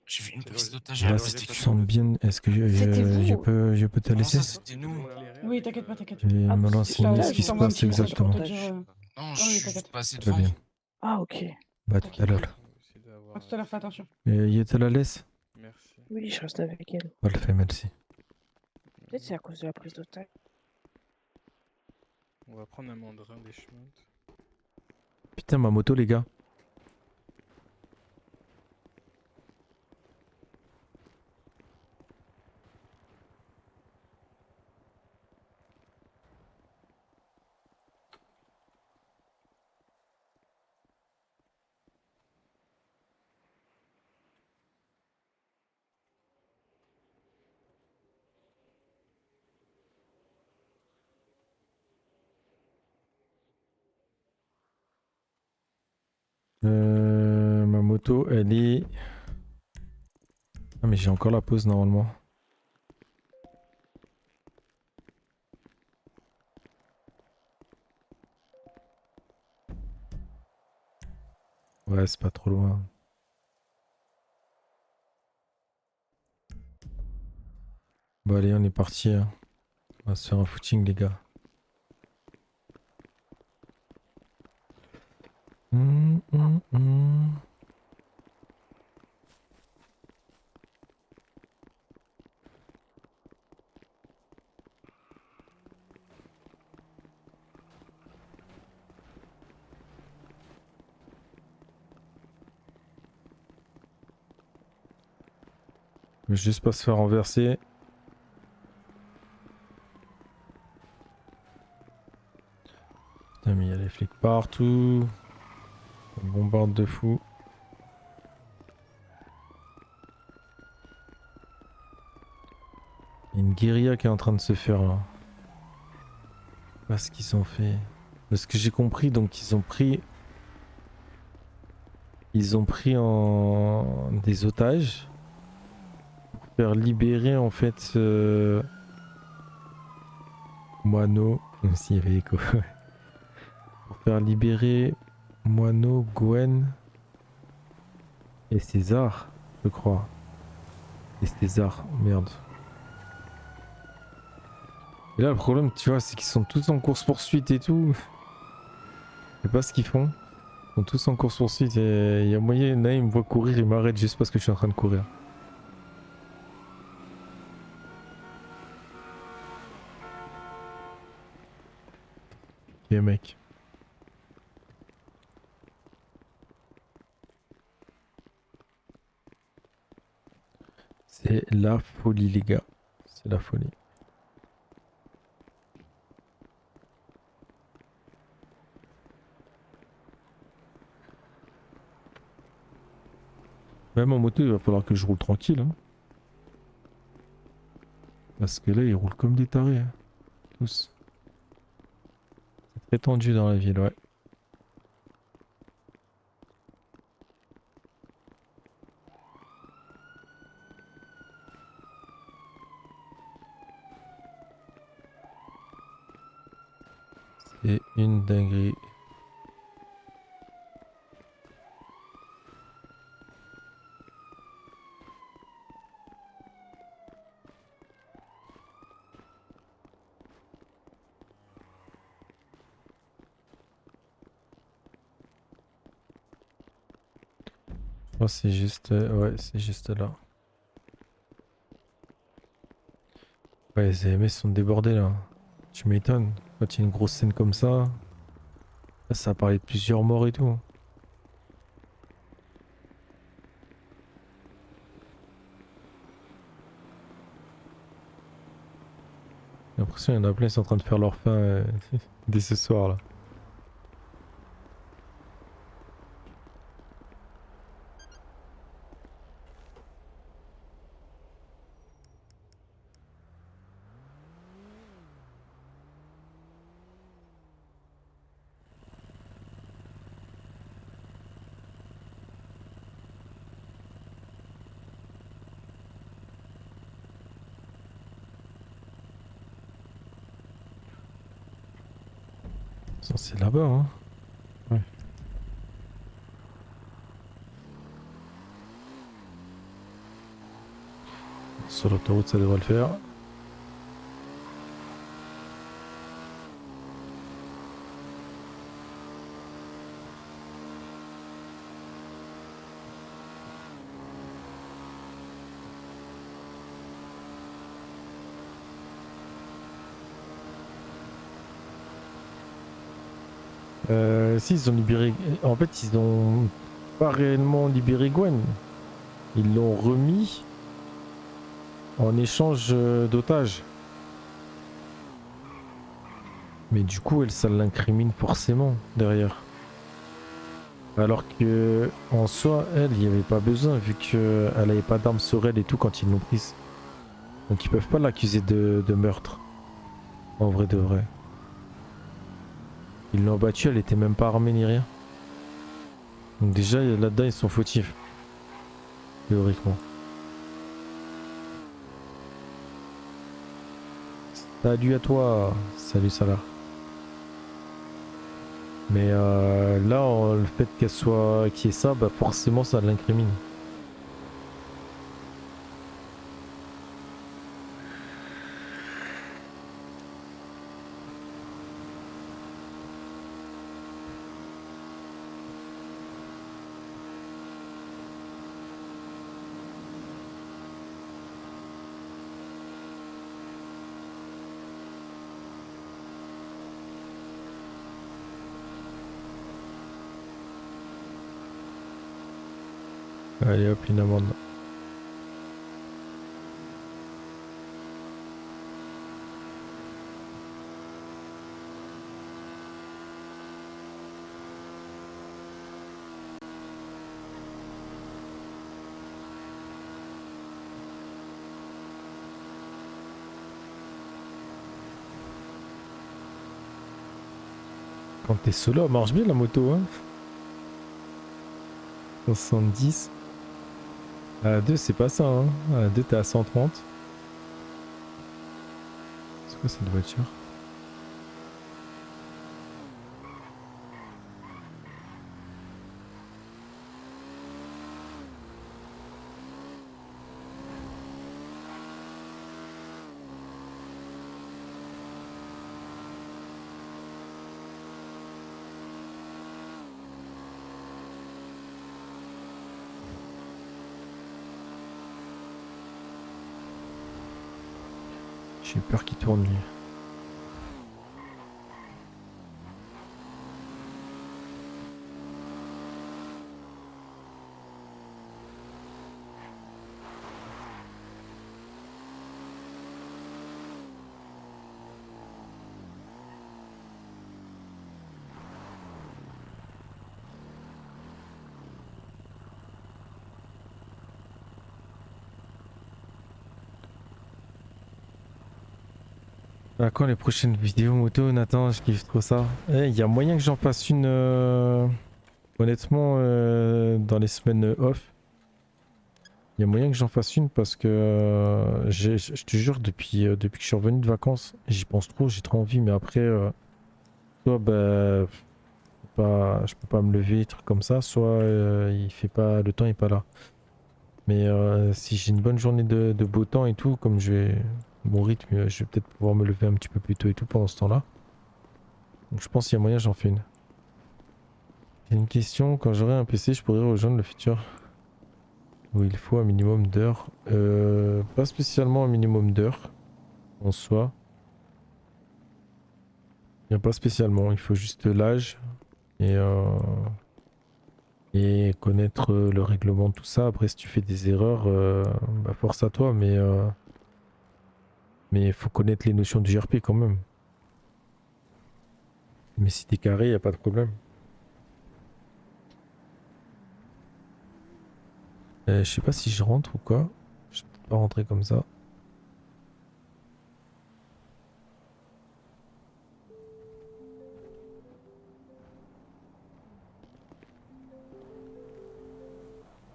J'ai vu une C'est prise logique. d'otage à Là, la Ouais, place si des tu cubes. sens bien, est-ce que C'était vous? je peux te Non, laisser? ça c'était nous. Oui, t'inquiète pas, t'inquiète. Je vais Ah, me c'est renseigner ça, ce qui je se t'envoie un passe petit message pour exactement. te dire, Non, Ah je oui, suis t'inquiète. juste passé Très devant. bien. Ah, ok. Bah, tout à l'heure. essayer d'avoir À tout à l'heure, fais attention. Il te la laisse? Merci. Oui, je reste avec elle. Parfait, merci. Peut-être c'est à cause de la prise d'otage. On va prendre un mandrin des chemins. Putain, ma moto, les gars. Ma moto, elle est... Ah, mais j'ai encore la pause normalement. Ouais, c'est pas trop loin. Bon, allez, on est parti. Hein. On va se faire un footing, les gars. Hum. Je veux juste pas se faire renverser. Putain mais il y a les flics partout. On bombarde de fou. Il y a une guérilla qui est en train de se faire là. Je sais pas ce qu'ils ont fait. De ce que j'ai compris, donc ils ont pris en des otages pour faire libérer en fait Moineau, même s'il y avait écho. Pour faire libérer Moineau, Gwen et César, je crois. Et César, merde. Et là le problème tu vois c'est qu'ils sont tous en course poursuite et tout. Je sais pas ce qu'ils font. Ils sont tous en course poursuite et il y a moyen, là il me voit courir, il m'arrête juste parce que je suis en train de courir. Ok mec. C'est la folie les gars. C'est la folie. Même en moto il va falloir que je roule tranquille. Hein. Parce que là ils roulent comme des tarés. Hein. Tous. C'est très tendu dans la ville, ouais. C'est une dinguerie. Oh, c'est juste... ouais, c'est juste là. Ouais, les AMS sont débordés là. Tu m'étonnes. Quand il y a une grosse scène comme ça... Là, ça a parlé de plusieurs morts et tout. J'ai l'impression qu'il y en a plein qui sont en train de faire leur fin dès ce soir là. C'est là-bas, hein. Ouais. Sur l'autoroute, ça devrait le faire. Si, ils ont libéré... En fait, ils ont pas réellement libéré Gwen. Ils l'ont remis en échange d'otages. Mais du coup, elle, ça l'incrimine forcément derrière. Alors que en soi, elle, il n'y avait pas besoin vu qu'elle avait pas d'armes sur elle et tout quand ils l'ont prise. Donc ils peuvent pas l'accuser de meurtre. En vrai de vrai. Ils l'ont battue, elle était même pas armée ni rien. Donc déjà là-dedans ils sont fautifs. Théoriquement. Salut à toi. Salut Salah. Mais là le fait qu'elle soit qui est ça, bah forcément ça l'incrimine. Allez hop, une amende. Quand t'es solo, elle marche bien la moto, hein. 70. À 2, c'est pas ça, hein. À 2, t'es à 130. C'est quoi cette voiture? J'ai peur qu'il tourne lui. À quand les prochaines vidéos moto, Nathan? Je kiffe trop ça. Il y a moyen que j'en fasse une, honnêtement, dans les semaines off. Il y a moyen que j'en fasse une parce que je te jure, depuis que je suis revenu de vacances, j'y pense trop, j'ai trop envie, mais après, soit bah, je peux pas me lever, trucs comme ça, soit il fait pas, le temps est pas là. Mais si j'ai une bonne journée de beau temps et tout, comme mon rythme, je vais peut-être pouvoir me lever un petit peu plus tôt et tout pendant ce temps-là. Donc je pense qu'il y a moyen, j'en fais une. J'ai une question, quand j'aurai un PC, je pourrais rejoindre le futur où il faut un minimum d'heures. Pas spécialement un minimum d'heures en soi. Il n'y a pas spécialement, il faut juste l'âge et connaître le règlement de tout ça. Après si tu fais des erreurs, bah force à toi, mais il faut connaître les notions du GRP quand même. Mais si t'es carré, y a pas de problème. Je sais pas si je rentre ou quoi. Je vais peut-être pas rentrer comme ça.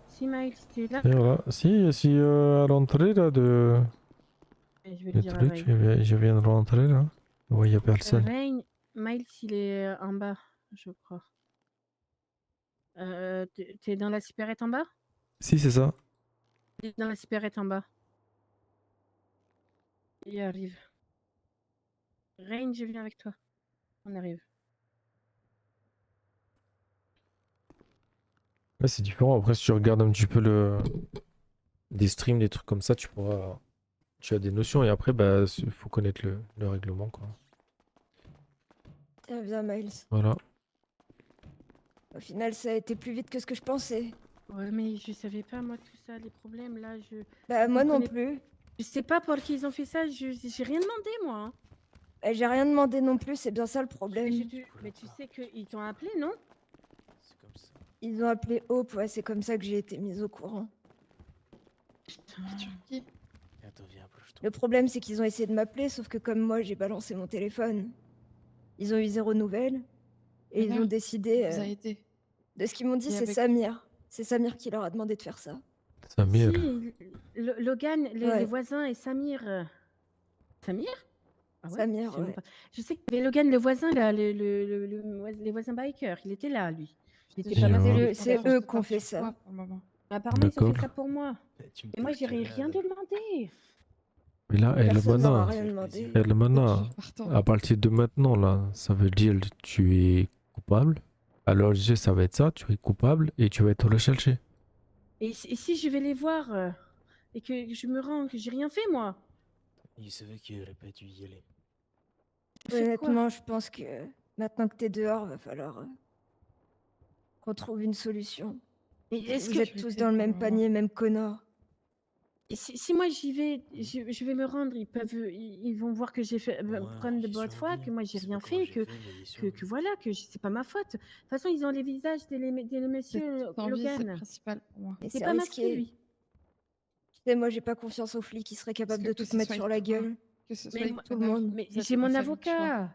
Si Miles, t'es là? Et voilà. Si à l'entrée là de... Je vais le Le dire à truc, Ray. je viens de rentrer là. Ouais, y a personne. Rain, Miles, il est en bas, je crois. T'es dans la supérette en bas? Si, c'est ça. Il est dans la supérette en bas. Il arrive. Rain, je viens avec toi. On arrive. Ouais, c'est différent. Après, si tu regardes un petit peu des streams, des trucs comme ça, tu as des notions. Et après, bah, faut connaître le règlement, quoi. Tiens, viens, Miles. Voilà. Au final, ça a été plus vite que ce que je pensais. Ouais, mais je savais pas, moi, tout ça, les problèmes, là, Bah, moi non comprenais- plus. Je sais pas pour qui ils ont fait ça, j'ai rien demandé, moi. Hein. J'ai rien demandé non plus, c'est bien ça le problème. Mais tu sais qu'ils t'ont appelé, non? Ils ont appelé Hope, ouais, c'est comme ça que j'ai été mise au courant. Le problème, c'est qu'ils ont essayé de m'appeler, sauf que comme moi, j'ai balancé mon téléphone. Ils ont eu 0 nouvelle. Et ils ont décidé... vous a aidé. De ce qu'ils m'ont dit, Et c'est avec- Samir. C'est Samir qui leur a demandé de faire ça. Samir. Si, Logan, les Ouais. voisins et Samir. Samir? Ah ouais, Samir, je sais même ouais. pas. Je sais qu'il y avait Logan, le voisin, là, les voisins bikers, il était là, lui. Il était pas masqué. C'est eux qui ont fait ça. Apparemment, ils ont fait D'accord. ça pour moi. Et moi, j'ai rien demandé. Mais là, Personne leur a rien demandé. à partir de maintenant, là, ça veut dire que tu es coupable. Alors, ça va être ça, tu es coupable et tu vas être recherché. Et si je vais les voir et que je me rends, que j'ai rien fait, moi? Il savait qu'il aurait pas dû y aller. Honnêtement, je pense que maintenant que t'es dehors, va falloir qu'on trouve une solution. Vous êtes tous dans le même panier, même Connor. Et si moi j'y vais, je vais me rendre, ils vont voir que j'ai fait prendre de bonne foi, que moi j'ai rien fait, que voilà, que c'est pas ma faute. De toute façon, ils ont les visages des messieurs Logan. C'est le principal pour moi. Et C'est c'est pas risqué. masqué, lui. Tu sais, moi, j'ai pas confiance aux flics qui seraient capables de tout se mettre sur la gueule. Que ce Mais soit moi- tout le monde. Mais Vous êtes j'ai mon ma famille de choix. avocat.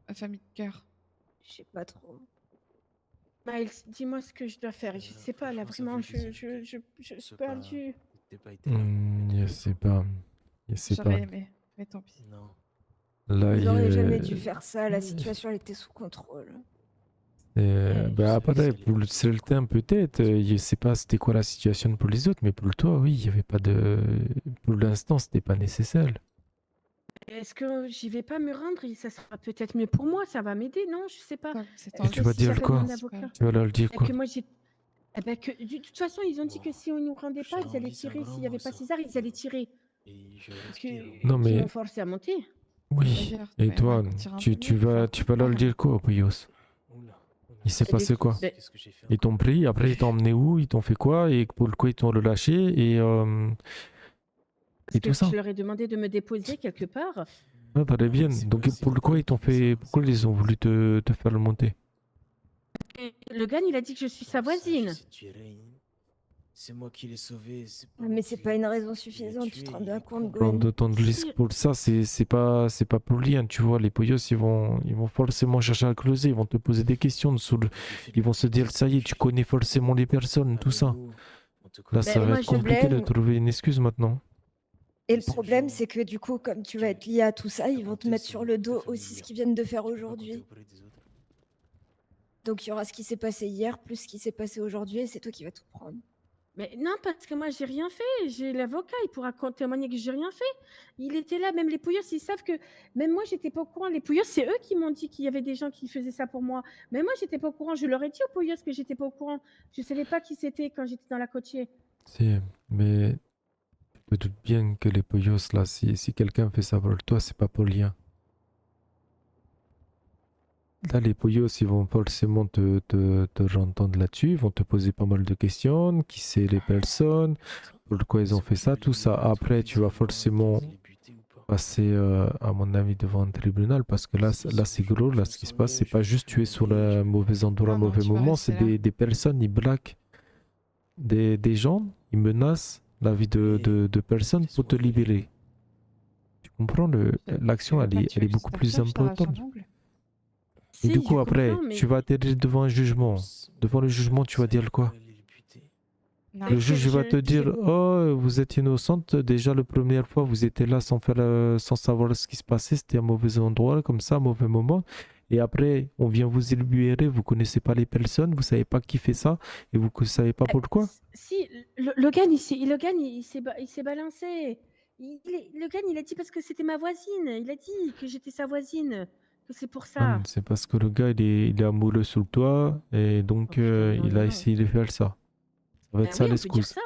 Ma famille de cœur. Je sais pas trop. Miles, dis-moi ce que je dois faire. Je sais pas, là, vraiment, je suis perdue. Je sais pas. Je sais pas. J'aurais aimé, mais tant pis. Non. Là, Ils auraient il jamais dû faire ça, la situation elle était sous contrôle. bah après, pour certains peut-être, je sais pas c'était quoi la situation pour les autres, mais pour toi, oui, il y avait pas de... Pour l'instant, c'était pas nécessaire. Est-ce que j'y vais pas me rendre et ça sera peut-être mieux pour moi, ça va m'aider, non? Je sais pas. Et tu vas dire quoi? Tu vas leur dire Et quoi? que moi j'ai. Eh ben que de toute façon, ils ont dit que si on nous rendait pas, ils allaient tirer. S'il y avait pas César, ils allaient tirer. Non, mais- Ils m'ont forcé à monter. Oui. Et toi, tu vas leur dire quoi, Poyos? Il s'est passé quoi? Ils t'ont pris, après ils t'ont emmené où? Ils t'ont fait quoi? Et pourquoi ils t'ont relâché? Et Parce tout que ça. je leur ai demandé de me déposer quelque part. Ah, très bien. Donc pourquoi ils t'ont fait... Pourquoi ils ont voulu te faire monter? Et le gars, il a dit que je suis sa voisine. C'est moi qui l'ai sauvé. Mais c'est pas une raison suffisante, tu te rends bien compte, Prendre Gwen. autant de risques pour ça, c'est pas pour rien, tu vois. Les Poyos, ils vont forcément chercher à creuser, ils vont te poser des questions ils vont se dire, ça y est, tu connais forcément les personnes, tout ça. Là, ça Ben, va moi, être je compliqué de blâme. trouver une excuse maintenant. Et le problème, c'est que du coup, comme tu vas être lié à tout ça, ils vont te mettre sur le dos aussi ce qu'ils viennent de faire aujourd'hui. Donc il y aura ce qui s'est passé hier, plus ce qui s'est passé aujourd'hui, et c'est toi qui vas tout prendre. Mais non, parce que moi, j'ai rien fait. J'ai l'avocat, il pourra témoigner que j'ai rien fait. Il était là, même les Pouillots, ils savent que... Même moi, j'étais pas au courant. Les Pouillots, c'est eux qui m'ont dit qu'il y avait des gens qui faisaient ça pour moi. Mais moi, j'étais pas au courant. Je leur ai dit aux Pouillots que j'étais pas au courant. Je savais pas qui c'était quand j'étais dans la côtier. Si, mais tu te doutes bien que les Poyos, là, si quelqu'un fait ça pour toi, c'est pas pour rien. Là, les Poyos, ils vont forcément te entendre là-dessus, ils vont te poser pas mal de questions, qui c'est les personnes, pourquoi ils ont fait ça, tout ça. Après, tu vas forcément passer, à mon avis, devant un tribunal, parce que là c'est gros, là, ce qui se passe, c'est pas juste tu es sur un mauvais endroit, un mauvais moment, c'est des personnes, ils braquent des gens, ils menacent la vie de personnes pour te libérer. Tu comprends, l'action, elle est beaucoup plus importante. Et du coup, après, tu vas atterrir devant un jugement. Devant le jugement, tu vas dire quoi? Le juge va te dire, oh, vous êtes innocente. Déjà, la première fois, vous étiez là sans savoir ce qui se passait. C'était un mauvais endroit, comme ça, un mauvais moment. Et après, on vient vous libérer. Vous connaissez pas les personnes, vous savez pas qui fait ça, et vous ne savez pas pourquoi. Si, Logan, il s'est balancé. Logan, il a dit parce que c'était ma voisine. Il a dit que j'étais sa voisine. Que c'est pour ça. C'est parce que le gars, il est amoureux sur toi, et donc il a essayé de faire ça. Ça va être ça Oui, on peut dire l'excuse. ça.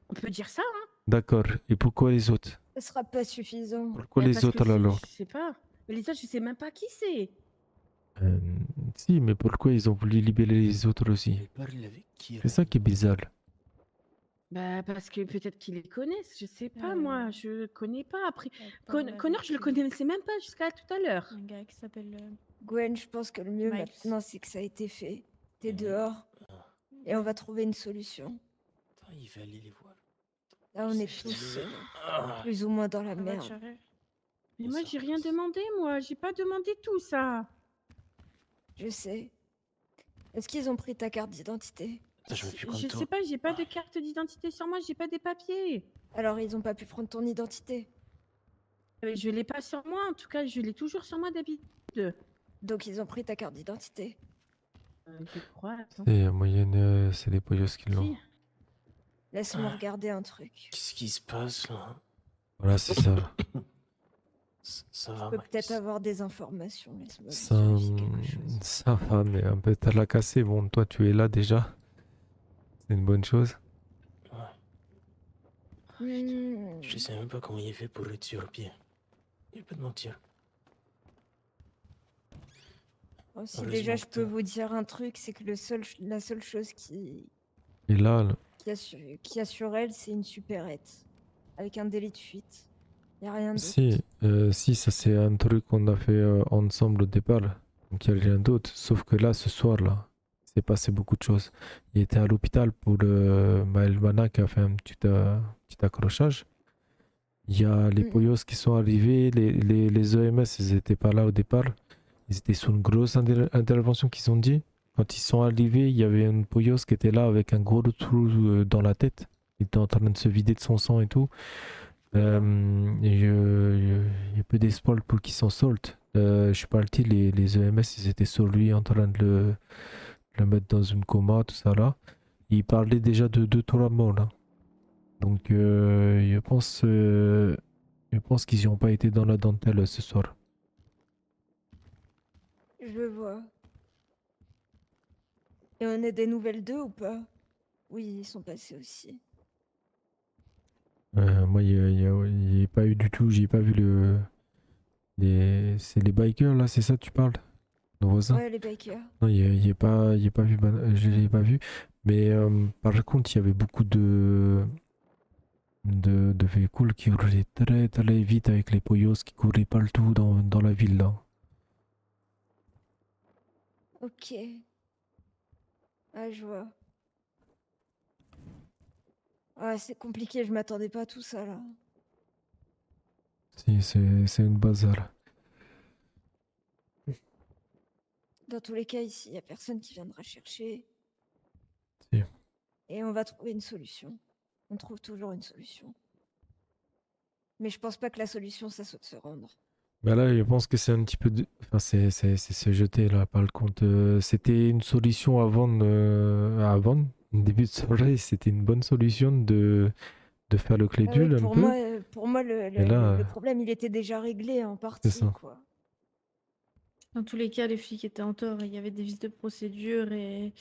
On peut dire ça, hein. D'accord. Et pourquoi les autres? Ça sera pas suffisant. Pourquoi Mais les parce que autres alors? Je sais pas. Mais les autres, je sais même pas qui c'est. Si, mais pourquoi ils ont voulu libérer les autres aussi? C'est ça qui est bizarre. Bah, parce que peut-être qu'ils les connaissent. Je sais pas, moi. Je connais pas. Après, Connor, je le connaissais même pas jusqu'à tout à l'heure. Un gars qui s'appelle. Gwen, je pense que le mieux Miles. maintenant, c'est que ça a été fait. T'es dehors, et on va trouver une solution. Il va aller les voir. Là, on est tous plus ou moins dans la merde. Mais moi, j'ai rien demandé, moi. J'ai pas demandé tout ça. Je sais. Est-ce qu'ils ont pris ta carte d'identité? Je sais pas, j'ai pas de carte d'identité sur moi, j'ai pas des papiers. Alors, ils ont pas pu prendre ton identité. Je l'ai pas sur moi, en tout cas, je l'ai toujours sur moi d'habitude. Donc, ils ont pris ta carte d'identité. Je crois. attends. C'est moyenne, c'est les Poyos qui l'ont. Si. Laisse-moi regarder un truc. Qu'est-ce qui se passe là? Voilà, c'est ça. Ça Je va, peux Max. peut-être avoir des informations. Laisse-moi Ça, vérifier quelque chose. ça va, mais un peu t'as la cassé. Bon, toi, tu es là déjà. C'est une bonne chose. Je sais même pas comment il fait pour être sur pied. Il peut te mentir. Si Heureusement déjà que je peux vous dire un truc, c'est que la seule chose qui Et là, a sur elle, c'est une supérette. Avec un délit de fuite. Y a rien d'autre. si, ça c'est un truc qu'on a fait ensemble au départ. Donc il n'y a rien d'autre. Sauf que là, ce soir-là, s'est passé beaucoup de choses. Il était à l'hôpital pour Maël Mana qui a fait un petit accrochage. Il y a les Poyos qui sont arrivés, les OMS, ils n'étaient pas là au départ. Ils étaient sous une grosse intervention qu'ils ont dit. Quand ils sont arrivés, il y avait une Poyos qui était là avec un gros trou dans la tête. Il était en train de se vider de son sang et tout. Il y a peu d'espoir pour qu'il s'en sorte. Je suis parti, les EMS, ils étaient sur lui en train de le mettre dans une coma, tout ça là. Il parlait déjà de 2-3 morts là. Donc je pense qu'ils n'y ont pas été dans la dentelle ce soir. Je vois. Et on a des nouvelles d'eux ou pas? Oui, ils sont passés aussi. Moi, il n'y a pas eu du tout, j'ai pas vu c'est les bikers là, c'est ça tu parles? Nos voisins? Ouais, les bikers. Non, il y a pas vu, je l'ai pas vu. Mais par contre, il y avait beaucoup de véhicules qui roulaient très très vite avec les Poyos qui couraient partout dans la ville là. Ok. Ah, je vois. Ah, c'est compliqué, je m'attendais pas à tout ça là. Si, c'est une bazar. Dans tous les cas, ici, il n'y a personne qui viendra chercher. Si. Et on va trouver une solution. On trouve toujours une solution. Mais je pense pas que la solution, ça soit de se rendre. Bah là, je pense que c'est un petit peu enfin, c'est se jeter là, par contre. C'était une solution avant, début de soirée, c'était une bonne solution de faire le Ah oui, clédule un pour peu. moi, pour moi, Et là, le problème, il était déjà réglé en partie, ça. quoi. Dans tous les cas, les flics étaient en tort. Il y avait des vices de procédure et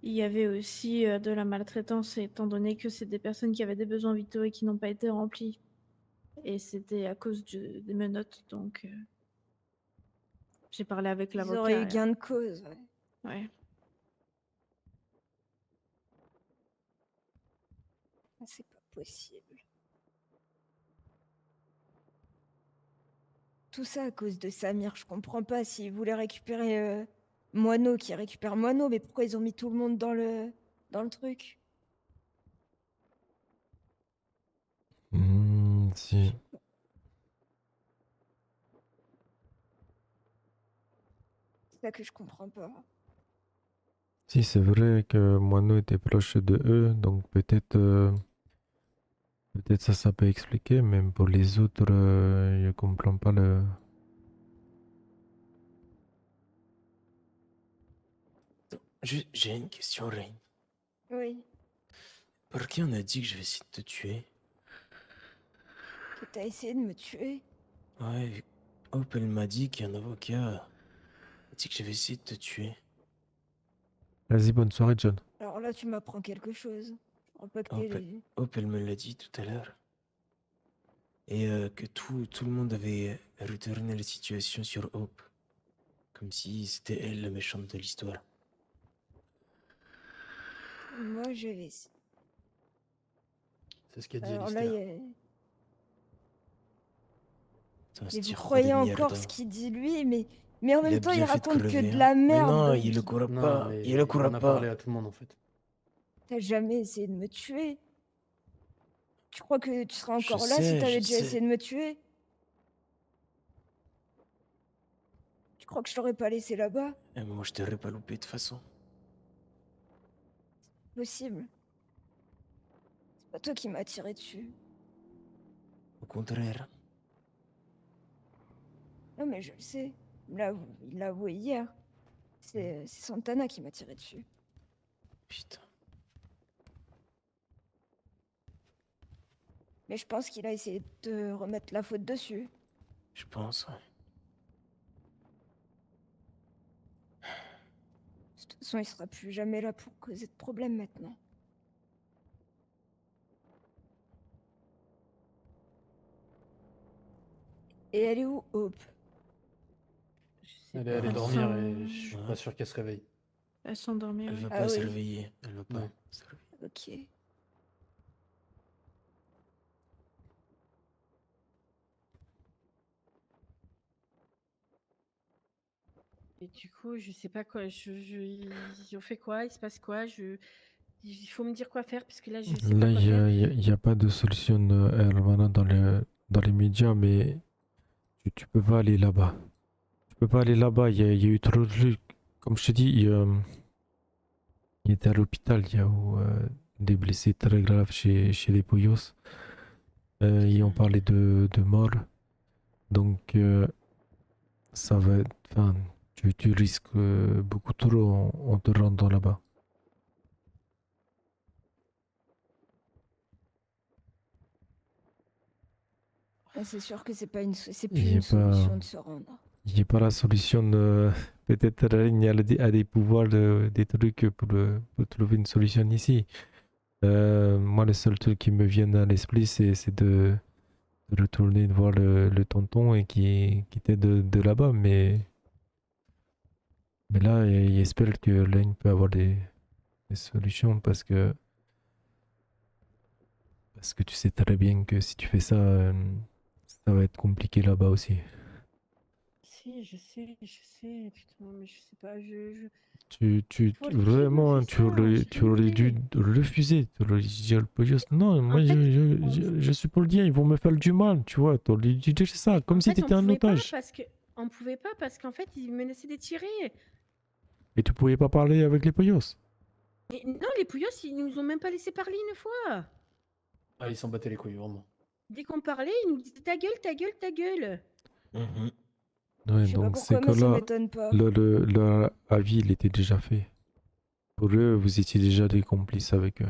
il y avait aussi de la maltraitance, étant donné que c'est des personnes qui avaient des besoins vitaux et qui n'ont pas été remplis. Et c'était à cause des menottes, donc j'ai parlé avec Ils l'avocat. auraient eu gain de cause, ouais. Ouais. Ah, c'est pas possible. Tout ça à cause de Samir, je comprends pas. S'ils voulaient récupérer Moineau, qui récupère Moineau, mais pourquoi ils ont mis tout le monde dans le truc? Si. C'est ça que je comprends pas. Si, c'est vrai que Moineau était proche de eux, donc peut-être ça peut expliquer, même pour les autres, je comprends pas le. J'ai une question, Rain. Oui, Par qui on a dit que je vais essayer de te tuer? que t'as essayé de me tuer. Ouais, Hop, elle m'a dit qu'un avocat a dit que je vais essayer de te tuer. Vas-y, bonne soirée, John. Alors là, tu m'apprends quelque chose. Je crois pas que t'aies... Hop, elle me l'a dit tout à l'heure. Et que tout le monde avait retourné la situation sur Hope. Comme si c'était elle la méchante de l'histoire. Moi, je vais... C'est ce qu'a dit Alors là, Alistair. il y a... Putain, Mais ce vous tyran croyez de encore merde. ce qu'il dit lui, mais en Il a même temps, il bien fait de raconte que crever, de hein. la Mais merde. non, il le courra Non, pas. mais Il le courra on a pas. parlé à tout le monde en fait. T'as jamais essayé de me tuer. Tu crois que tu serais Je encore là si sais, t'avais je déjà sais. essayé de me tuer? Tu crois que je t'aurais pas laissé là-bas? Eh, mais moi, je t'aurais pas loupé de toute façon. Possible. C'est pas toi qui m'as tiré dessus. Au contraire. Non, mais je le sais. Il l'a avoué hier. C'est Santana qui m'a tiré dessus. Putain. Mais je pense qu'il a essayé de te remettre la faute dessus. Je pense, ouais. De toute façon, il sera plus jamais là pour causer de problème maintenant. Et elle est où, Hope? Elle est allée dormir et je suis pas sûr qu'elle se réveille. Elle s'endormait. Elle va Ah pas se oui. réveiller. Elle va pas Ouais. se réveiller. Ok. Et du coup, je sais pas quoi. On fait quoi? Il se passe quoi? Il faut me dire quoi faire parce que là, je sais Là, pas quoi faire. il y a pas de solution, Hermana, dans les médias, mais tu peux pas aller là-bas. Tu Je peux pas aller là-bas, il y a eu trop de trucs. Comme je te dis, il était à l'hôpital, il y a eu des blessés très graves chez les Poyos. Ils ont parlé de mort. Donc ça va être... Enfin, tu risques beaucoup trop en te rendant là-bas. Ah, c'est sûr que c'est pas une, c'est Il plus y une a pas... solution de se rendre. Il n'y a pas la solution de... Peut-être Rain a des pouvoirs, des trucs pour trouver une solution ici. Moi, le seul truc qui me vient à l'esprit, c'est de retourner voir le tonton et qui était de là-bas. Mais là, il espère que Rain peut avoir des solutions parce que tu sais très bien que si tu fais ça, ça va être compliqué là-bas aussi. Si, je sais, putain, mais je sais pas, Pour le kid, Vraiment, on fait ça, j'ai tu rien aurais dû dit. refuser. Tu aurais dit dire Poyos, non, moi En fait, je suis pour le dire, ils vont me faire du mal, tu vois. Tu aurais dû dire ça, comme en si fait, tu étais un otage. on pouvait pas parce qu'en fait, ils menaçaient de tirer. Et tu pouvais pas parler avec les Poyos. Et non, les Pouillos, ils nous ont même pas laissé parler une fois. Ah, ils s'en battaient les couilles, vraiment. Dès qu'on parlait, ils nous disaient ta gueule, ta gueule, ta gueule. Ouais, Je sais pas donc ces pourquoi, mais ça cas-là, m'étonne pas. leur avis, il était déjà fait. Pour eux, vous étiez déjà des complices avec eux.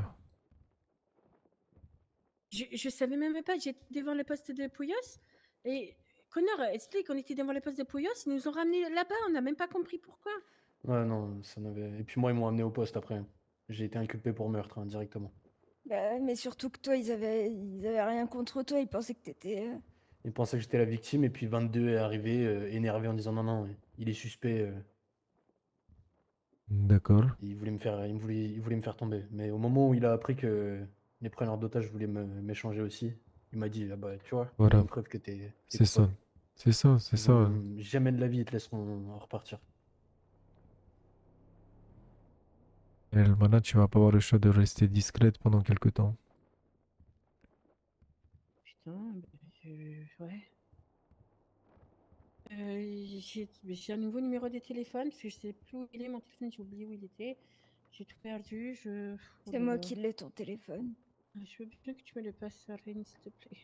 Je savais même pas, j'étais devant le poste de Pouillos et Connor explique qu'on était devant le poste de Pouillos, ils nous ont ramenés là-bas, on n'a même pas compris pourquoi. Ouais, non, ça n'avait. Et puis moi, ils m'ont amené au poste après. J'ai été inculpé pour meurtre, hein, directement. Bah, mais surtout que toi, ils avaient rien contre toi, ils pensaient que t'étais. Ils pensaient que j'étais la victime, et puis 22 est arrivé, énervé en disant non, non, il est suspect. D'accord. Il voulait me faire tomber. Mais au moment où il a appris que les preneurs d'otages voulaient m'échanger aussi, il m'a dit, ah bah, tu vois, il y a Voilà. une preuve que t'es C'est ça. coupable. C'est ça, c'est ça. Jamais de la vie, ils te laisseront repartir. Et maintenant, tu vas pas avoir le choix de rester discrète pendant quelque temps. Putain, ouais. J'ai un nouveau numéro de téléphone parce que je sais plus où il est, mon téléphone, j'ai oublié où il était. J'ai tout perdu, oh C'est là moi là. qui l'ai, ton téléphone. Je veux bien que tu me le passes, Reine, s'il te plaît.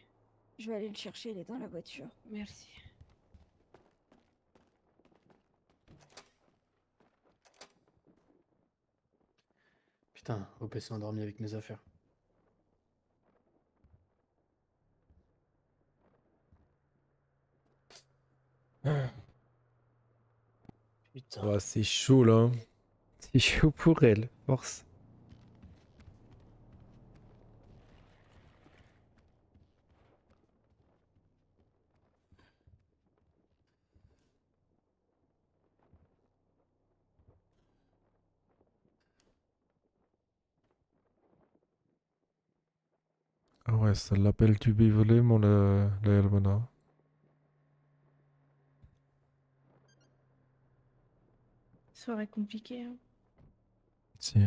Je vais aller le chercher, il est dans la voiture. Merci. Putain, OP s'est endormi avec mes affaires. Putain. Ouais, c'est chaud là. C'est chaud pour elle, force. Ah ouais, ça l'appelle du volé, mon la Elvana. Soirée compliquée, hein. Si.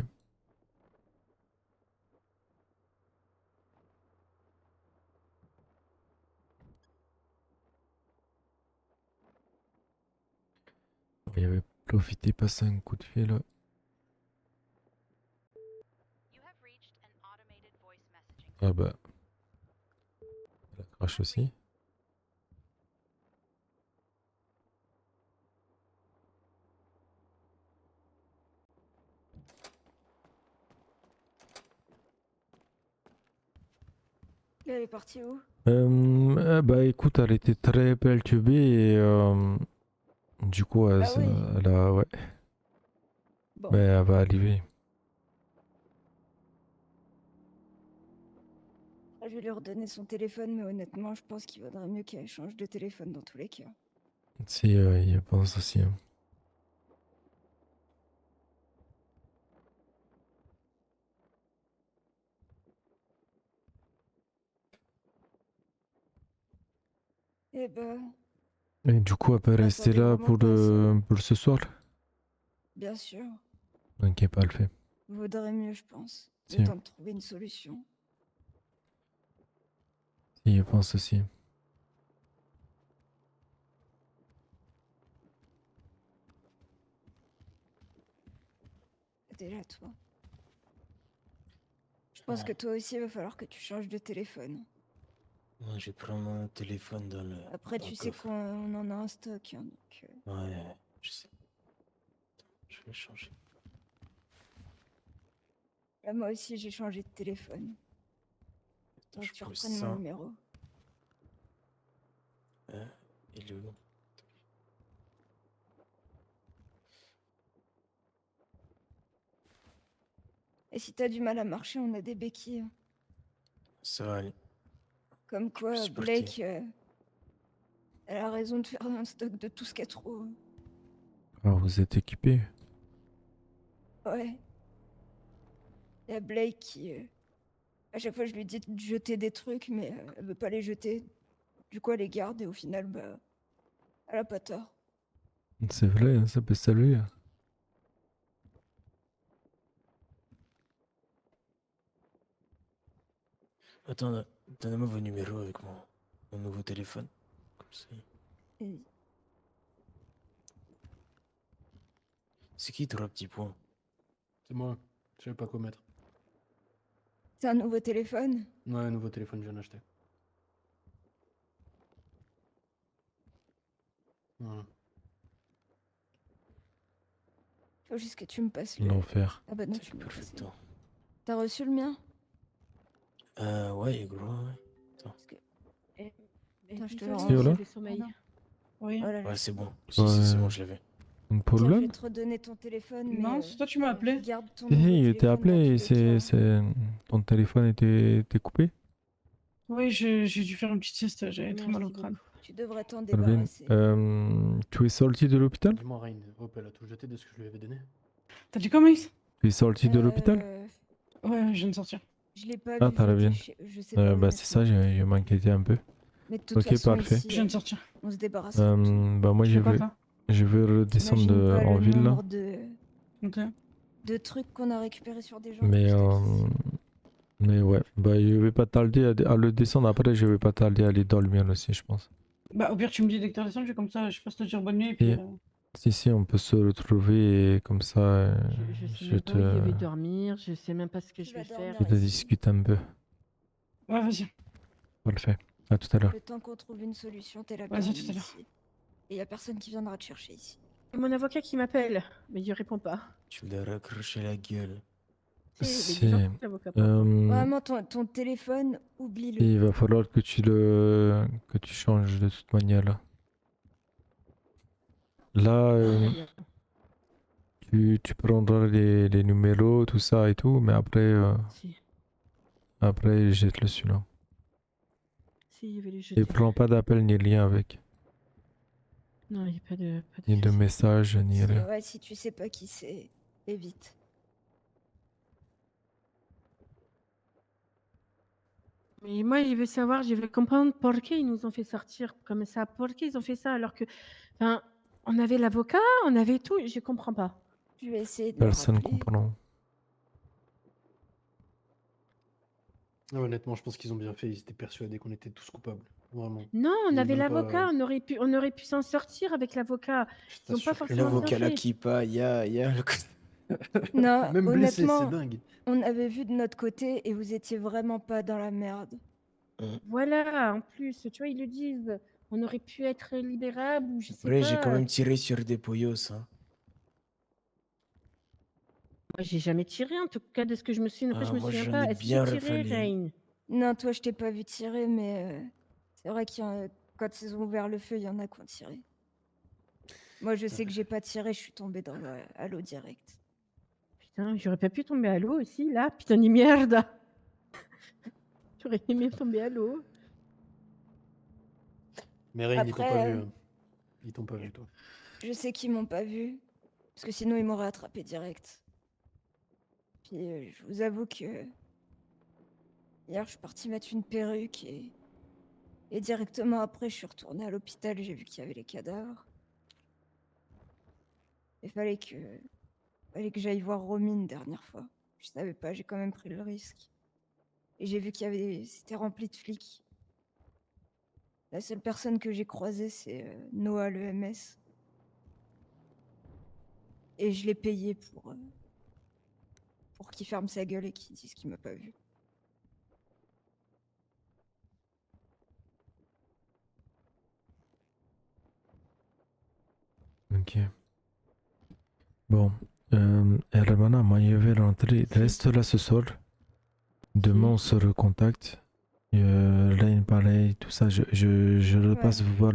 Il avait profité, passer un coup de fil. Ah bah. Elle crache aussi. Elle est partie où? Bah écoute, elle était très perturbée et du coup, Ah oui. elle a... Ouais. Bon. Mais elle va arriver. Je vais lui redonner son téléphone, mais honnêtement, je pense qu'il vaudrait mieux qu'elle change de téléphone dans tous les cas. Si, il pense aussi. Hein. Eh ben, Et du coup, elle peut rester attendez là vraiment pas ça. pour ce soir. Bien sûr. Ok, pas le fait. Vaudrait mieux, je pense. Le Si. temps de trouver une solution. Si, je pense aussi. T'es là, toi. Je pense que toi aussi, il va falloir que tu changes de téléphone. Moi, je prends mon téléphone dans le. Après, dans tu le sais coffre. qu'on en a un stock. Hein, donc, Ouais, je sais. Je vais changer. là, moi aussi, j'ai changé de téléphone. Attends, Donc, je tu pose reprennes mon ça. numéro. Il est où? Et si t'as du mal à marcher, on a des béquilles. Hein. Ça va aller. Comme peux quoi, supporter. Blake, elle a raison de faire un stock de tout ce qu'elle trouve. Alors vous êtes équipés. Ouais. Il y a Blake qui... à chaque fois, je lui dis de jeter des trucs, mais elle veut pas les jeter. Du coup, elle les garde et au final, bah... elle a pas tort. C'est vrai, hein, ça peut saluer. Attends, donnez-moi vos numéros avec mon nouveau téléphone. Comme ça. C'est qui, 3 petits points? C'est moi, je savais pas quoi mettre. C'est un nouveau téléphone. Ouais, un nouveau téléphone, je viens d'acheter. Voilà. Faut juste que tu me passes le... L'enfer. Ah bah non, tu C'est me l'as parfait, passé. toi. T'as reçu le mien? Ouais, gros, ouais. Attends. Attends, je te le Désolée, rends. voilà. j'avais sommeil. Oui. Oh là là. Ouais, c'est bon. Ouais. C'est bon, je l'avais. Un Tiens, je problème? vais te redonner ton téléphone, mais... Non, c'est toi, tu m'as appelé. Garde ton Si, nouveau il était téléphone dans appelé et tous les cas. ton téléphone était coupé. Oui, j'ai dû faire une petite sieste, j'avais très mal au Merci crâne. Tu devrais t'en Alvin, débarrasser. tu es sorti de l'hôpital? Dis-moi, Rain, Hop, elle a tout jeté de ce que je lui avais donné. T'as dit quoi, Max? Tu es sorti de l'hôpital? Ouais, je viens de sortir. Je l'ai pas Ah, vu, t'as j'étais bien. je sais pas où Bah mettre c'est ça, moi. je m'inquiétais un peu. Mais de toute Ok, façon, parfait. ici, Je viens de sortir. on se débarrassera de tout. Bah moi Tu je fais quoi, vais, toi? je vais redescendre T'imagines pas en le ville là. nombre Ok. de trucs qu'on a récupérés sur des gens. Mais, je te dis. mais ouais, bah je vais pas tarder à le descendre. Après, je vais pas tarder à aller dormir aussi, je pense. Bah, au pire, tu me dis dès que t'es descendu, comme ça, je passe te dire bonne nuit, et puis... Si, on peut se retrouver et comme ça, Je sais je même pas où je vais te, dormir, je sais même pas ce que Tu je vas vais faire. dormir je te ici. discute un peu. Ouais, vas-y. Parfait. À tout à l'heure. Le temps qu'on trouve une solution, t'es la Vas-y, bienvenue tout à l'heure. ici. Et y a personne qui viendra te chercher ici. C'est mon avocat qui m'appelle, mais il répond pas. Tu l'as raccroché la gueule. Mais Si, des gens qui l'avocat parfois. Vraiment, ton téléphone, oublie-le. il va falloir que tu changes de toute manière là. Là, tu prendras les numéros, tout ça et tout, mais Si, après jette-le celui-là. si, je vais les Et jeter. prends pas d'appel ni rien avec. Non, il n'y a pas de Ni de souci. message, ni rien. Ouais, si tu sais pas qui c'est, évite. Mais moi, je veux savoir, je veux comprendre pourquoi ils nous ont fait sortir comme ça. Pourquoi ils ont fait ça alors que. Enfin, on avait l'avocat, on avait tout, je comprends pas. Je vais essayer de le Personne rappeler. comprend. Ah, honnêtement, je pense qu'ils ont bien fait, ils étaient persuadés qu'on était tous coupables. Vraiment. Non, on Ils avait même pas- l'avocat, on aurait pu s'en sortir avec l'avocat. Ils n'ont pas t'assure que forcément bien L'avocat là fait. qui pas, y a le... Non, Même blessé, c'est honnêtement, dingue. on avait vu de notre côté et vous étiez vraiment pas dans la merde. Voilà, en plus, tu vois, ils le disent. On aurait pu être libérable ou je sais Après, j'ai pas. quand même tiré sur des poyos, hein. Moi, j'ai jamais tiré, en tout cas, de ce que je me souviens. Après, Ah, je me moi, souviens j'en pas. ai Est-ce que bien j'ai tiré, rafalé. Rain? Non, toi, je t'ai pas vu tirer, mais c'est vrai qu'il y en a- quand ils ont ouvert le feu, il y en a qui ont tiré. Moi, je sais que j'ai pas tiré, je suis tombée à l'eau direct. Putain, j'aurais pas pu tomber à l'eau aussi, là. Putain de merde. J'aurais aimé tomber à l'eau. Mais Rain, ils t'ont pas Après, vu. Hein. Ils t'ont pas vu, toi. je sais qu'ils m'ont pas vu, parce que sinon ils m'auraient attrapé direct. Puis je vous avoue que hier, je suis partie mettre une perruque et directement après, je suis retournée à l'hôpital, j'ai vu qu'il y avait les cadavres. Il fallait que j'aille voir Romy une dernière fois. Je savais pas, j'ai quand même pris le risque. Et j'ai vu c'était rempli de flics. La seule personne que j'ai croisée, c'est Noah, le MS. Et je l'ai payé pour qu'il ferme sa gueule et qu'il dise qu'il m'a pas vu. Ok. Bon. Hermana, moi je vais rentrer. Reste là ce soir. Demain on se recontacte. Là, pareil, tout ça. Je repasse vous voir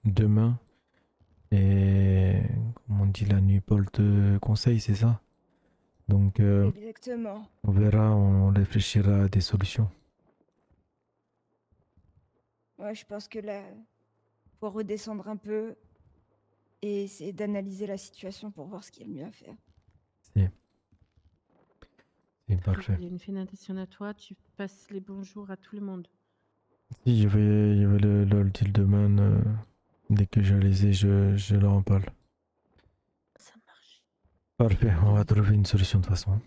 demain. Et comme on dit, la nuit porte conseil, c'est ça? Donc, Exactement. on verra, on réfléchira à des solutions. Ouais, je pense que là, faut redescendre un peu et essayer d'analyser la situation pour voir ce qu'il y a de mieux à faire. C'est parfait. J'ai une félicitation à toi, tu passes les bonjours à tout le monde. Si, je vais leur dire demain, dès que je les ai, je leur en parle. Ça marche. Parfait, on va trouver une solution de toute façon.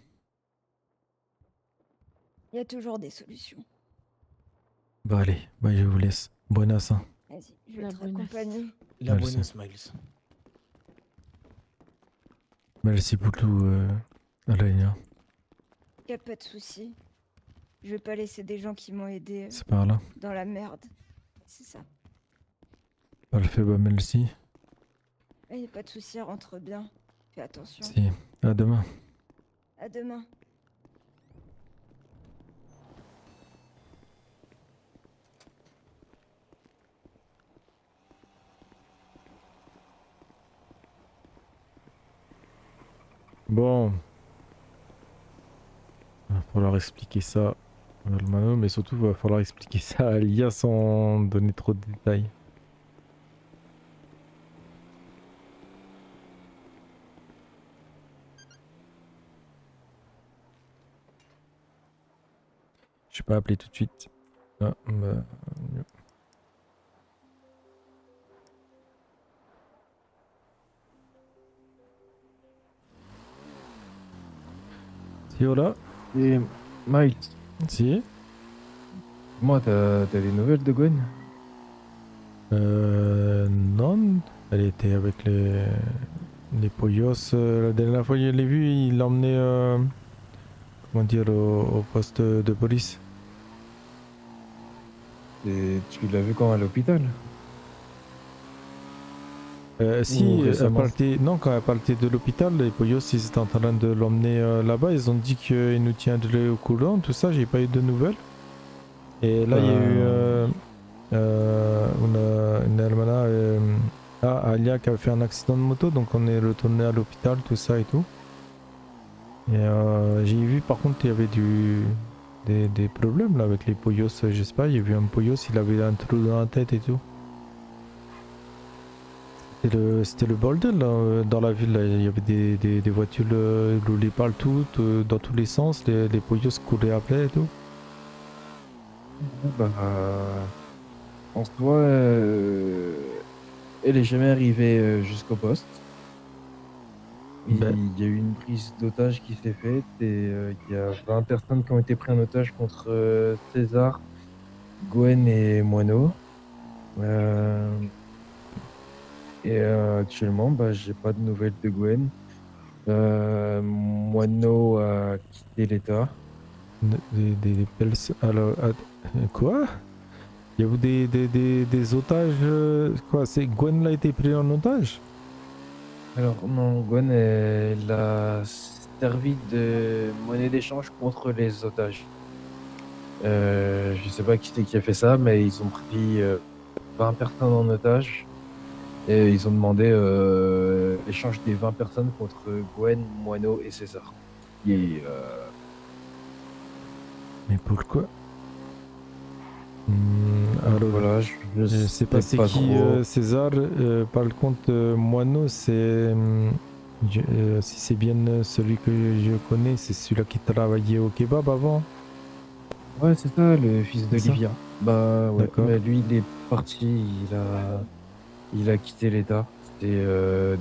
Il y a toujours des solutions. Bah allez, bah je vous laisse. Buenas. Hein. Vas-y, je vais te raccompagner. La Merci. buena Smiles. Merci pour tout, Reina. Y a pas de souci. Je vais pas laisser des gens qui m'ont aidé C'est par là. dans la merde. C'est ça. Parfait, bah merci. Y a pas de souci, rentre bien. Fais attention. Si. À demain. À demain. Bon. Il va falloir expliquer ça à Hermano, mais surtout il va falloir expliquer ça à Lia sans donner trop de détails. Je vais pas appeler tout de suite. Ah, bah... Si, voilà. Et Miles. Si. Moi, t'as des nouvelles de Gwen? Non. Elle était avec les Poyos. La dernière fois que je l'ai vu, il l'emmenait comment dire, au poste de police. Et tu l'as vu quand à l'hôpital? Si, elle récemment? non, quand elle partait de l'hôpital, les Poyos ils étaient en train de l'emmener là-bas. Ils ont dit qu'ils nous tiendraient au courant, tout ça. J'ai pas eu de nouvelles. Et là, il y a eu une hermana, Alia, qui a fait un accident de moto. Donc, on est retourné à l'hôpital, tout ça et tout. Et j'ai vu par contre, il y avait des problèmes là avec les Poyos. Je sais pas, il y a vu un Poyos, il avait un trou dans la tête et tout. C'était le bordel là, dans la ville. Là. Il y avait des voitures roulées partout, dans tous les sens. Les Poyos couraient après et tout. Bah, en soi, elle est jamais arrivée jusqu'au poste. Il y a eu une prise d'otage qui s'est faite et il y a 20 personnes qui ont été prises en otage contre César, Gwen et Moineau. Et actuellement, bah, j'ai pas de nouvelles de Gwen. Moineau a quitté l'État. Alors, quoi? Il y a eu des otages. Quoi? C'est Gwen a été pris en otage? Alors non, Gwen elle a servi de monnaie d'échange contre les otages. Je sais pas qui c'est qui a fait ça, mais ils ont pris 20 personnes en otage et ils ont demandé l'échange des 20 personnes contre Gwen, Moineau et César. Et, Mais pourquoi? Alors, voilà, je sais pas c'est qui César. Par contre, Moineau, c'est. Si c'est bien celui que je connais, c'est celui-là qui travaillait au kebab avant. Ouais, c'est ça, le fils d'Olivia. Bah ouais, D'accord. mais lui il est parti, il a quitté l'État. C'est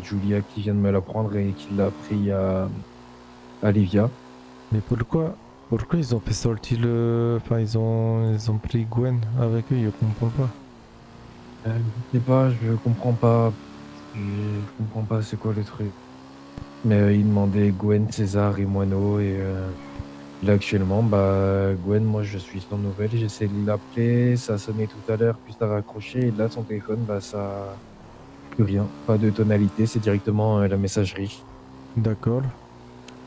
Julia qui vient de me l'apprendre et qui l'a pris à Livia. Mais pourquoi ils ont fait sortir le. Enfin, ils ont pris Gwen avec eux, je comprends pas. Je sais pas, je comprends pas. Je comprends pas c'est quoi le truc. Mais il demandait Gwen, César et Moineau. Et là, actuellement, bah, Gwen, moi, je suis sans nouvelles. J'ai essayé de l'appeler. Ça a sonné tout à l'heure, puis ça a raccroché. Et là, son téléphone, bah, ça. Plus rien. Pas de tonalité. C'est directement la messagerie. D'accord.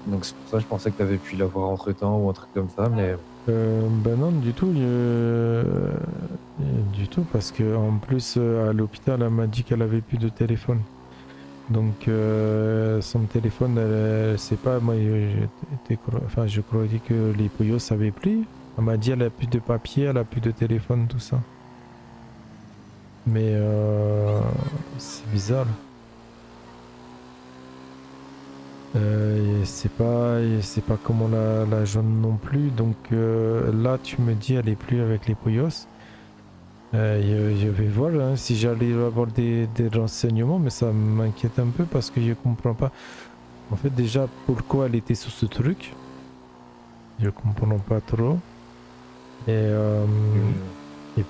Donc, c'est pour ça que je pensais que tu avais pu l'avoir entre temps ou un truc comme ça. Mais Ben non, du tout. Du tout, parce que en plus, à l'hôpital, elle m'a dit qu'elle avait plus de téléphone. Donc, son téléphone, elle sait pas. Moi, je croyais que les Poyos savaient plus. Elle m'a dit elle a plus de papier, elle a plus de téléphone, tout ça. Mais c'est bizarre. Et c'est pas comment la jeune non plus. Donc là, tu me dis elle est plus avec les Poyos. Je vais voir hein, si j'allais avoir des renseignements, mais ça m'inquiète un peu parce que je comprends pas. En fait, déjà, pourquoi elle était sous ce truc, je comprends pas trop. Et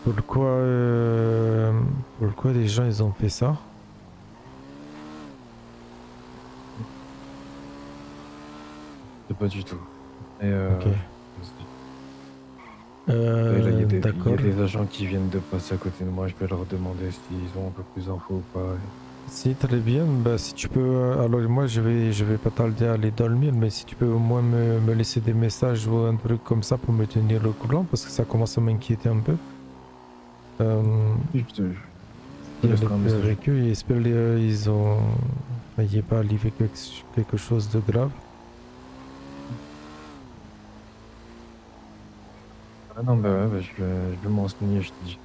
pourquoi les gens ils ont fait ça? c'est pas du tout. Et, Ok. et là, il y a D'accord. des agents qui viennent de passer à côté de moi. Je vais leur demander s'ils ont un peu plus d'infos ou pas. Si très bien, bah, si tu peux, alors moi je vais pas tarder à aller dormir, mais si tu peux au moins me laisser des messages ou un truc comme ça pour me tenir au courant, parce que ça commence à m'inquiéter un peu. Je te laisserai un Avec message. avec eux et j'espère il n'y ait pas arrivé quelque chose de grave. Ah non, bah ouais, bah, je vais me renseigner, je te dis.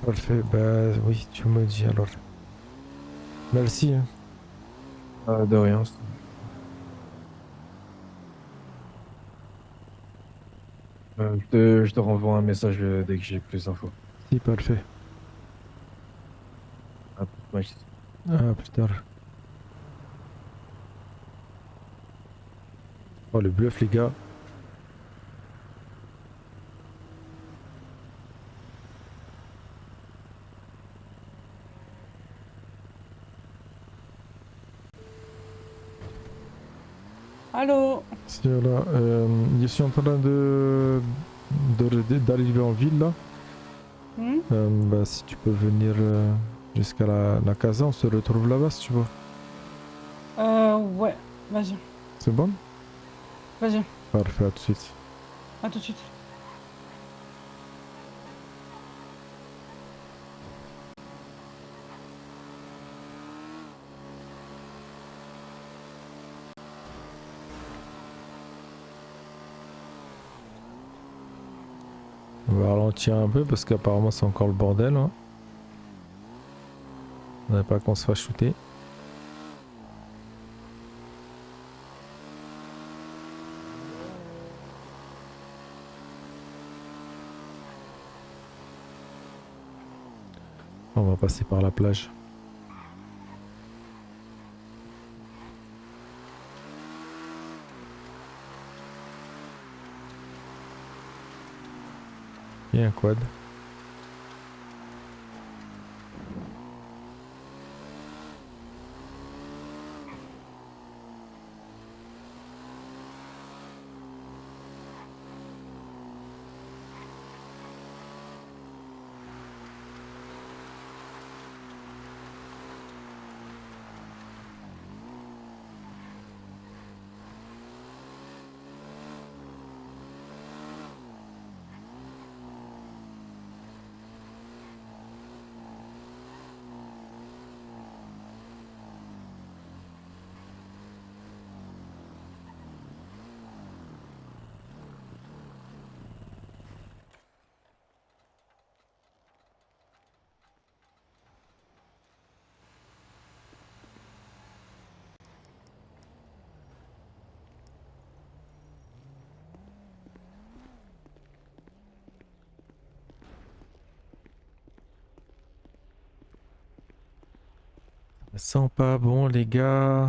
Parfait, bah oui, tu me dis alors. Merci. Hein. Ah, de rien. Je te renvoie un message dès que j'ai plus d'infos. Si, parfait. À plus, Max. À plus tard. Oh, le bluff, les gars. Allô? Si, voilà, je suis en train d'arriver en ville là. Bah, si tu peux venir jusqu'à la casa, on se retrouve là-bas si tu veux. Ouais, vas-y. C'est bon? Vas-y, Parfait, à tout de suite. à tout de suite. On va ralentir un peu parce qu'apparemment c'est encore le bordel. Hein. On n'a pas qu'on se fasse shooter. On va passer par la plage. Il y a un quad. Ça sent pas bon les gars.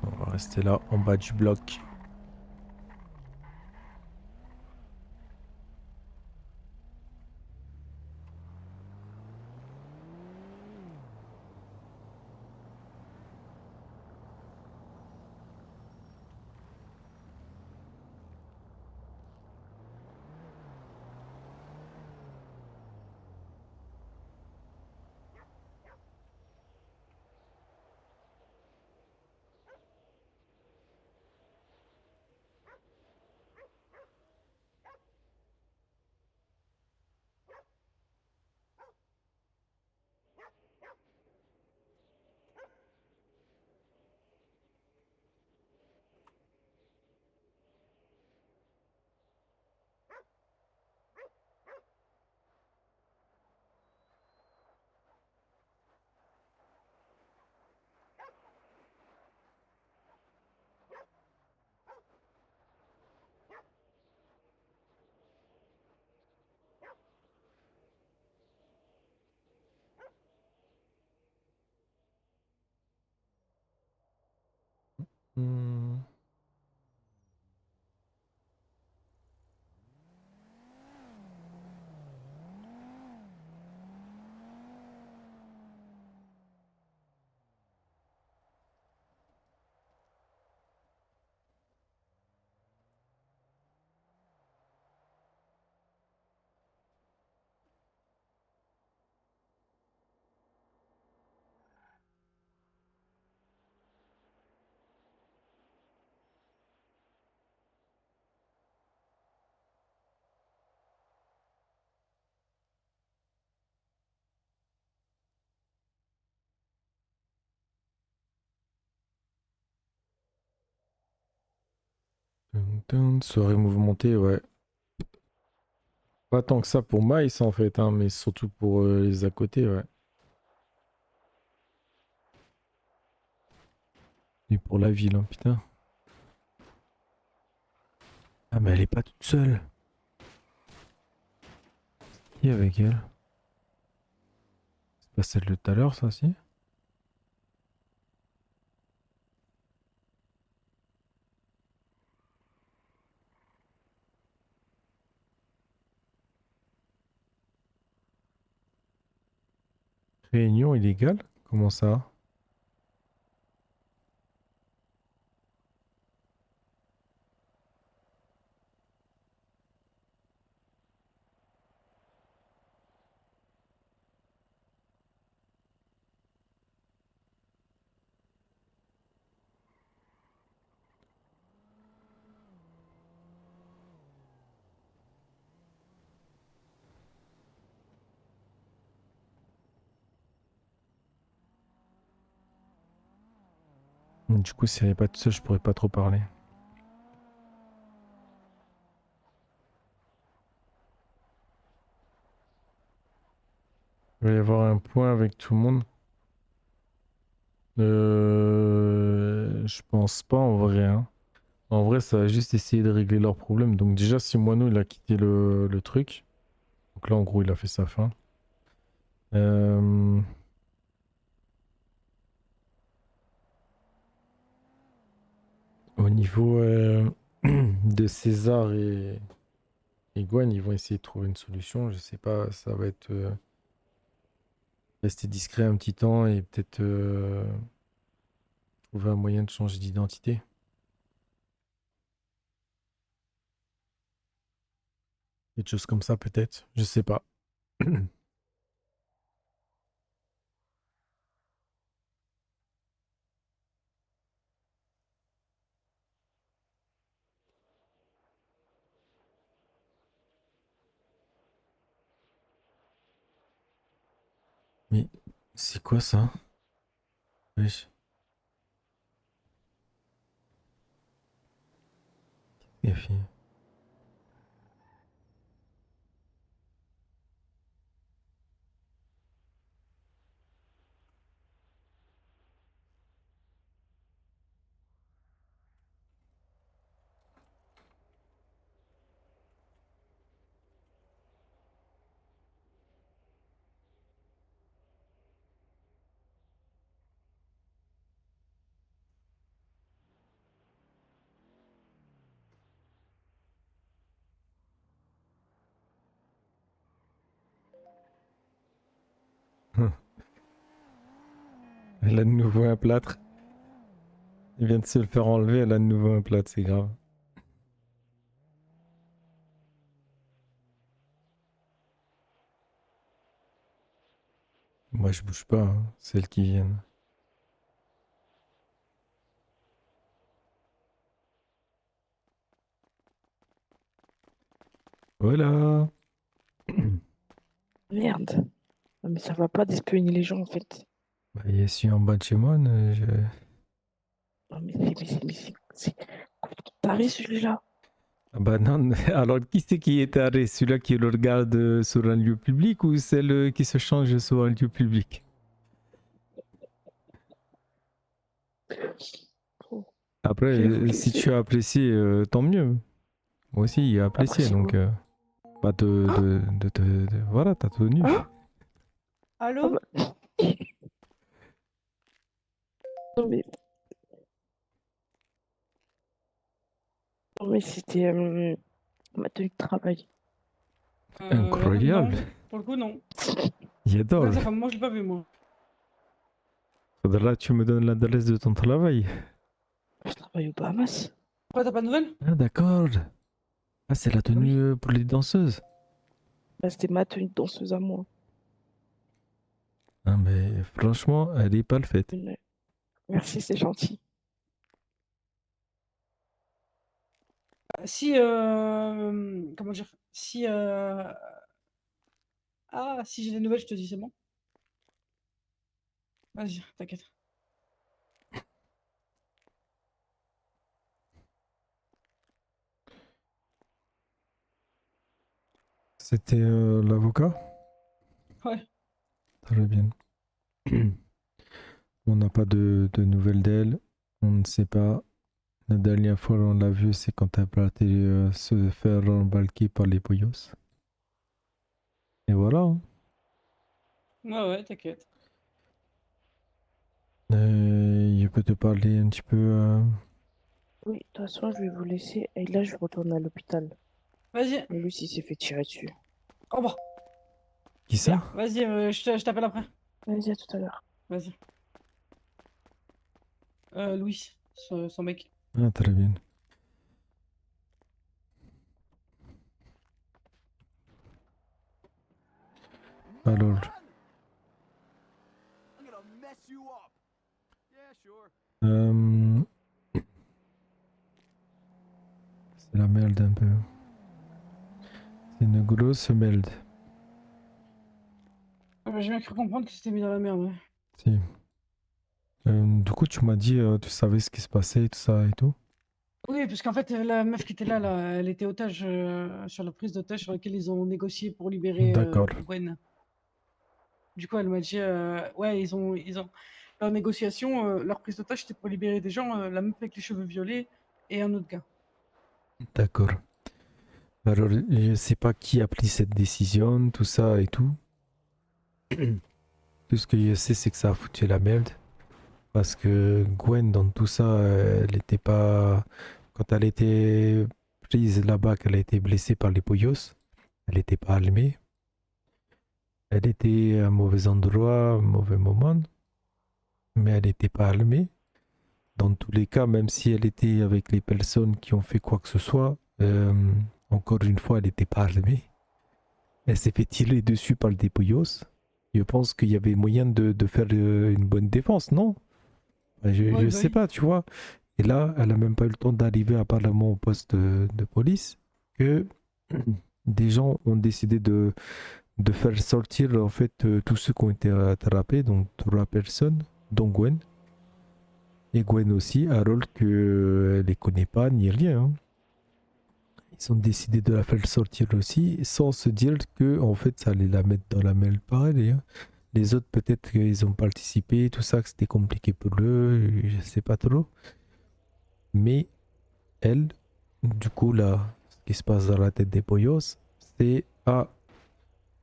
On va rester là en bas du bloc. Hmm. Soirée mouvementée, ouais. Pas tant que ça pour Mice en fait, hein, mais surtout pour les à côté, ouais. Et pour la ville, hein, putain. Ah mais elle est pas toute seule. Qui est avec elle? C'est pas celle de tout à l'heure, ça, si? Réunion illégale? Comment ça? Du coup, si elle est pas toute seule, je pourrais pas trop parler. Il va y avoir un point avec tout le monde. Je pense pas en vrai, hein. En vrai, ça va juste essayer de régler leurs problèmes. Donc déjà, si Moineau, il a quitté le truc. Donc là, en gros, il a fait sa fin. Euh, Au niveau de César et Gwen, ils vont essayer de trouver une solution. Je sais pas, ça va être rester discret un petit temps et peut-être trouver un moyen de changer d'identité. Quelque chose comme ça peut-être. Je sais pas. Mais c'est quoi ça? Wesh. Il a fait. Elle a de nouveau un plâtre. Il vient de se le faire enlever, elle a de nouveau un plâtre, c'est grave. Moi je bouge pas, hein. Celles qui viennent. Voilà. Merde. Non, mais ça va pas d'espionner les gens en fait. Bah, il est celui en bas de chez moi. Non, c'est complètement taré celui-là. Ah bah non, alors qui c'est qui est taré? Celui-là qui le regarde sur un lieu public ou celle qui se change sur un lieu public? Après, si tu as apprécié, tant mieux. Moi aussi, il a apprécié, Apprécié donc pas voilà, t'as tenu. Allô? Non, mais Non, mais c'était ma tenue de travail. Incroyable. Non, pour le coup, non. J'adore. Ouais, enfin, moi, je l'ai pas vu, moi. Faudra que tu me donnes l'adresse de ton travail. Je travaille aux Bahamas. Pourquoi t'as pas de nouvelles? Ah d'accord. Ah c'est la tenue pour les danseuses. Bah, c'était ma tenue de danseuse à moi. Ah mais franchement, elle est pas le fait. Merci, c'est gentil. Si, comment dire? Si, si j'ai des nouvelles, je te dis, c'est bon? Vas-y, t'inquiète. C'était l'avocat? Ouais. Très bien. On n'a pas de nouvelles d'elle. On ne sait pas. La dernière fois on l'a vue, c'est quand elle partait se faire embarquer par les Poyos. Et voilà. Hein. Ouais, t'inquiète. Je peux te parler un petit peu. Oui, de toute façon, je vais vous laisser. Et là, je retourne à l'hôpital. Vas-y. Et lui, il s'est fait tirer dessus. Au revoir. Qui ça? Vas-y, je t'appelle après. Vas-y, à tout à l'heure. Vas-y. Louis, son mec. Ah, très bien. Alors. C'est la merde un peu. C'est une grosse merde. J'ai bien cru comprendre que c'était mis dans la merde, ouais. Si. Du coup, tu m'as dit, tu savais ce qui se passait, tout ça et tout. Oui, parce qu'en fait, la meuf qui était là, elle était otage sur la prise d'otage sur laquelle ils ont négocié pour libérer D'accord. Gwen. Du coup, elle m'a dit, ouais, ils ont leur négociation, leur prise d'otage, c'était pour libérer des gens, la meuf avec les cheveux violets et un autre gars. D'accord. Alors, je sais pas qui a pris cette décision, tout ça et tout. Tout ce que je sais, c'est que ça a foutu la merde. Parce que Gwen, dans tout ça, elle était pas. Quand elle était prise là-bas, qu'elle a été blessée par les Poyos, elle n'était pas armée. Elle était à un mauvais endroit, un mauvais moment. Mais elle n'était pas armée. Dans tous les cas, même si elle était avec les personnes qui ont fait quoi que ce soit, encore une fois, elle n'était pas armée. Elle s'est fait tirer dessus par des Poyos. Je pense qu'il y avait moyen de faire une bonne défense, non? Je sais pas, tu vois. Et là, elle a même pas eu le temps d'arriver apparemment au poste de police que des gens ont décidé de faire sortir en fait tous ceux qui ont été attrapés, donc 3 personnes, dont Gwen. Et Gwen aussi, alors qu'elle les connaît pas ni rien. Hein. Ils ont décidé de la faire sortir aussi, sans se dire que en fait ça allait la mettre dans la mêle pareil. Hein. Les autres peut-être qu'ils ont participé, tout ça, que c'était compliqué pour eux, je sais pas trop. Mais elle, du coup là, ce qui se passe dans la tête des Poyos, c'est il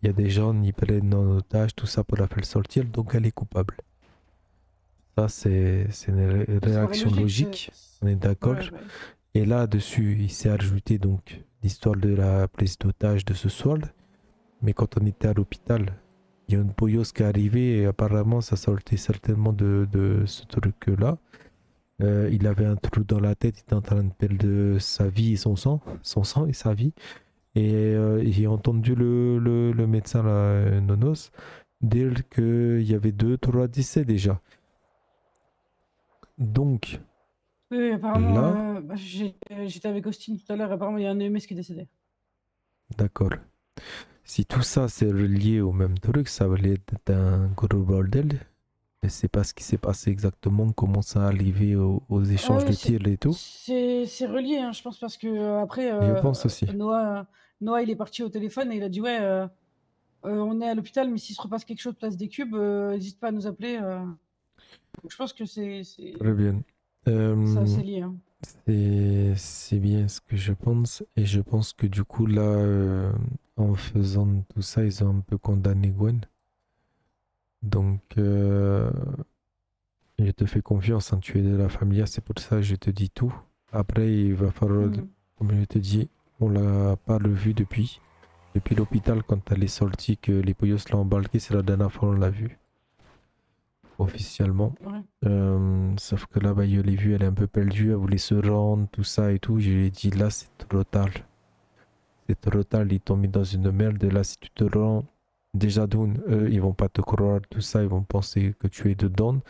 y a des gens qui prennent en otage, tout ça pour la faire sortir, donc elle est coupable. Ça c'est une réaction logique, on est d'accord. Ouais. Et là-dessus, il s'est ajouté donc l'histoire de la prise d'otage de ce soir. Mais quand on était à l'hôpital, il y a une Poyos qui est arrivée et apparemment ça sortait certainement de ce truc-là. Il avait un trou dans la tête, il était en train de perdre sa vie et son sang et sa vie. Et j'ai entendu le médecin, là, Nonos, dire qu'il y avait 2-3 décès déjà. Donc, Oui, apparemment, là, j'étais avec Austin tout à l'heure, apparemment, il y a un EMS qui est décédé. d'accord. Si tout ça c'est relié au même truc, ça va être un gros bordel. Je sais pas ce qui s'est passé exactement, comment ça est arrivé aux échanges de tirs et tout. C'est relié, hein, je pense, parce que après, Je pense aussi. Noah, il est parti au téléphone et il a dit ouais, on est à l'hôpital, mais s'il se repasse quelque chose place des cubes, n'hésite pas à nous appeler. Donc, je pense que c'est Très bien. assez lié. Hein. C'est bien ce que je pense. Et je pense que du coup, là, en faisant tout ça, ils ont un peu condamné Gwen. Donc, je te fais confiance, hein, tu es de la famille, c'est pour ça que je te dis tout. Après, il va falloir comme je te dis, on l'a pas revu depuis. Depuis l'hôpital, quand elle est sortie, que les Poyos l'ont embarqué, c'est la dernière fois qu'on l'a vu. Officiellement. Sauf que là, bah, je l'ai vue, elle est un peu perdue, elle voulait se rendre, tout ça et tout. Je lui ai dit, là, c'est trop tard. C'est trop tard, ils t'ont mis dans une merde. Là, si tu te rends, déjà d'une, eux, ils vont pas te croire, tout ça, ils vont penser que tu es dedans.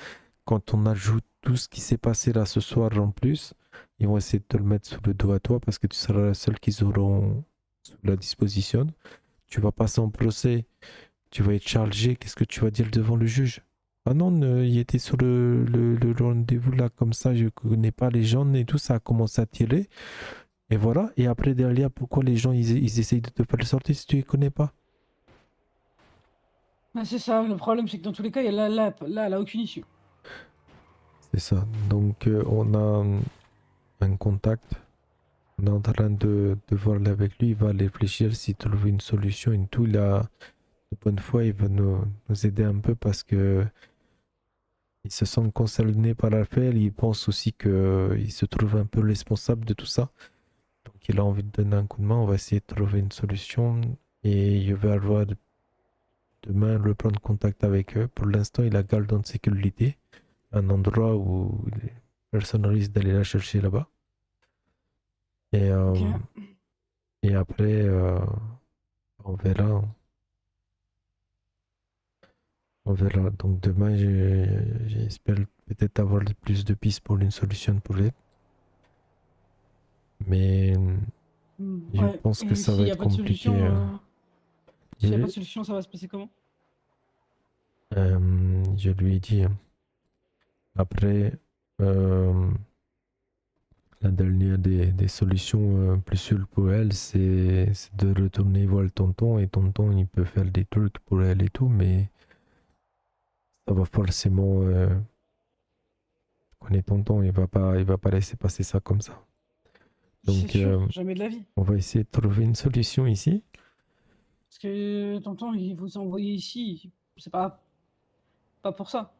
Quand on ajoute tout ce qui s'est passé là ce soir en plus, ils vont essayer de te le mettre sous le dos à toi parce que tu seras la seule qu'ils auront sous la disposition. Tu vas passer en procès, tu vas être chargé, qu'est-ce que tu vas dire devant le juge? Ah non, il était sur le rendez-vous là comme ça, je connais pas les gens et tout, ça a commencé à tirer. Et voilà, et après derrière, pourquoi les gens ils essayent de te faire sortir si tu les connais pas? Ah, c'est ça, le problème c'est que dans tous les cas, là, elle a aucune issue. C'est ça, donc on a un contact, on est en train de voir avec lui, il va réfléchir s'il trouve une solution et tout, il a de bonne foi, il va nous aider un peu parce que il se sent concerné par l'affaire, il pense aussi qu'il se trouve un peu responsable de tout ça. Donc il a envie de donner un coup de main, on va essayer de trouver une solution et je vais avoir demain reprendre contact avec eux. Pour l'instant, il la garde en sécurité, un endroit où personne risque d'aller la chercher là-bas. Et, et après, on verra. On verra. Donc demain, j'espère peut-être avoir plus de pistes pour une solution pour elle. Mais je pense que ça va être compliqué. S'il n'y a pas de solution, ça va se passer comment? Je lui ai dit. Après, la dernière des solutions plus sûres pour elle, c'est de retourner voir le tonton. Et tonton, il peut faire des trucs pour elle et tout, mais ça va forcément. Connaît tonton, il va pas laisser passer ça comme ça. Donc, jamais de la vie. on va essayer de trouver une solution ici. Parce que tonton, il vous a envoyé ici, c'est pas pour ça.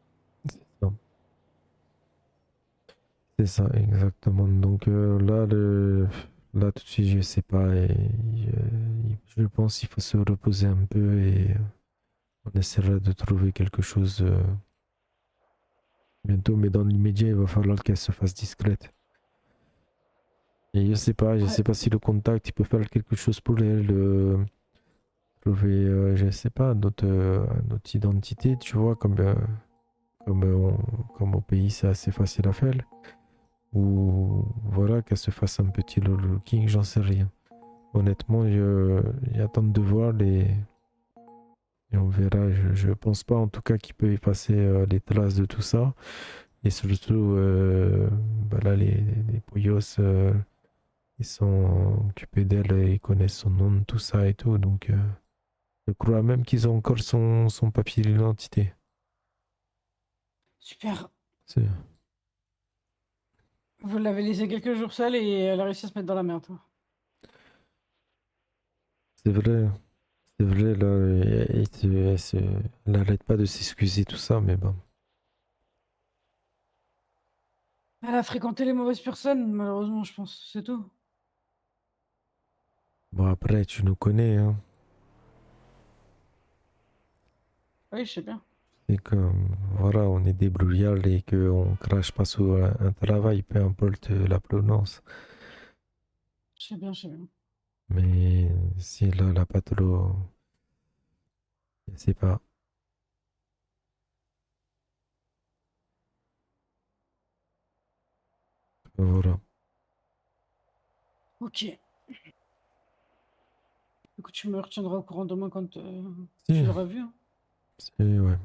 C'est ça, exactement. Donc là, là, tout de suite, je sais pas. Je pense qu'il faut se reposer un peu et on essaiera de trouver quelque chose bientôt. Mais dans l'immédiat, il va falloir qu'elle se fasse discrète. Et je sais pas si le contact, il peut faire quelque chose pour elle. Trouver, je sais pas, notre identité, tu vois, comme au pays, c'est assez facile à faire. Ou voilà, qu'elle se fasse un petit looking, j'en sais rien. Honnêtement, j'attends de voir et on verra. Je pense pas en tout cas qu'il peut effacer les traces de tout ça. Et surtout, bah là, les Poyos, ils sont occupés d'elle, ils connaissent son nom, tout ça et tout. Donc, je crois même qu'ils ont encore son papier d'identité. Super. C'est... Vous l'avez laissé quelques jours seule et elle a réussi à se mettre dans la merde. C'est vrai, là, elle n'arrête pas de s'excuser, tout ça, mais bon. Elle a fréquenté les mauvaises personnes, malheureusement, je pense, c'est tout. Bon, après, tu nous connais, hein. Oui, je sais bien. C'est comme, voilà, on est des brouillards et qu'on crache pas sur un travail, peu importe la provenance. Je sais bien, je sais bien. Mais si là, elle a pas trop... Je sais pas. Voilà. Ok. Écoute, tu me retiendras au courant demain quand tu l'auras vu. Hein. Ouais.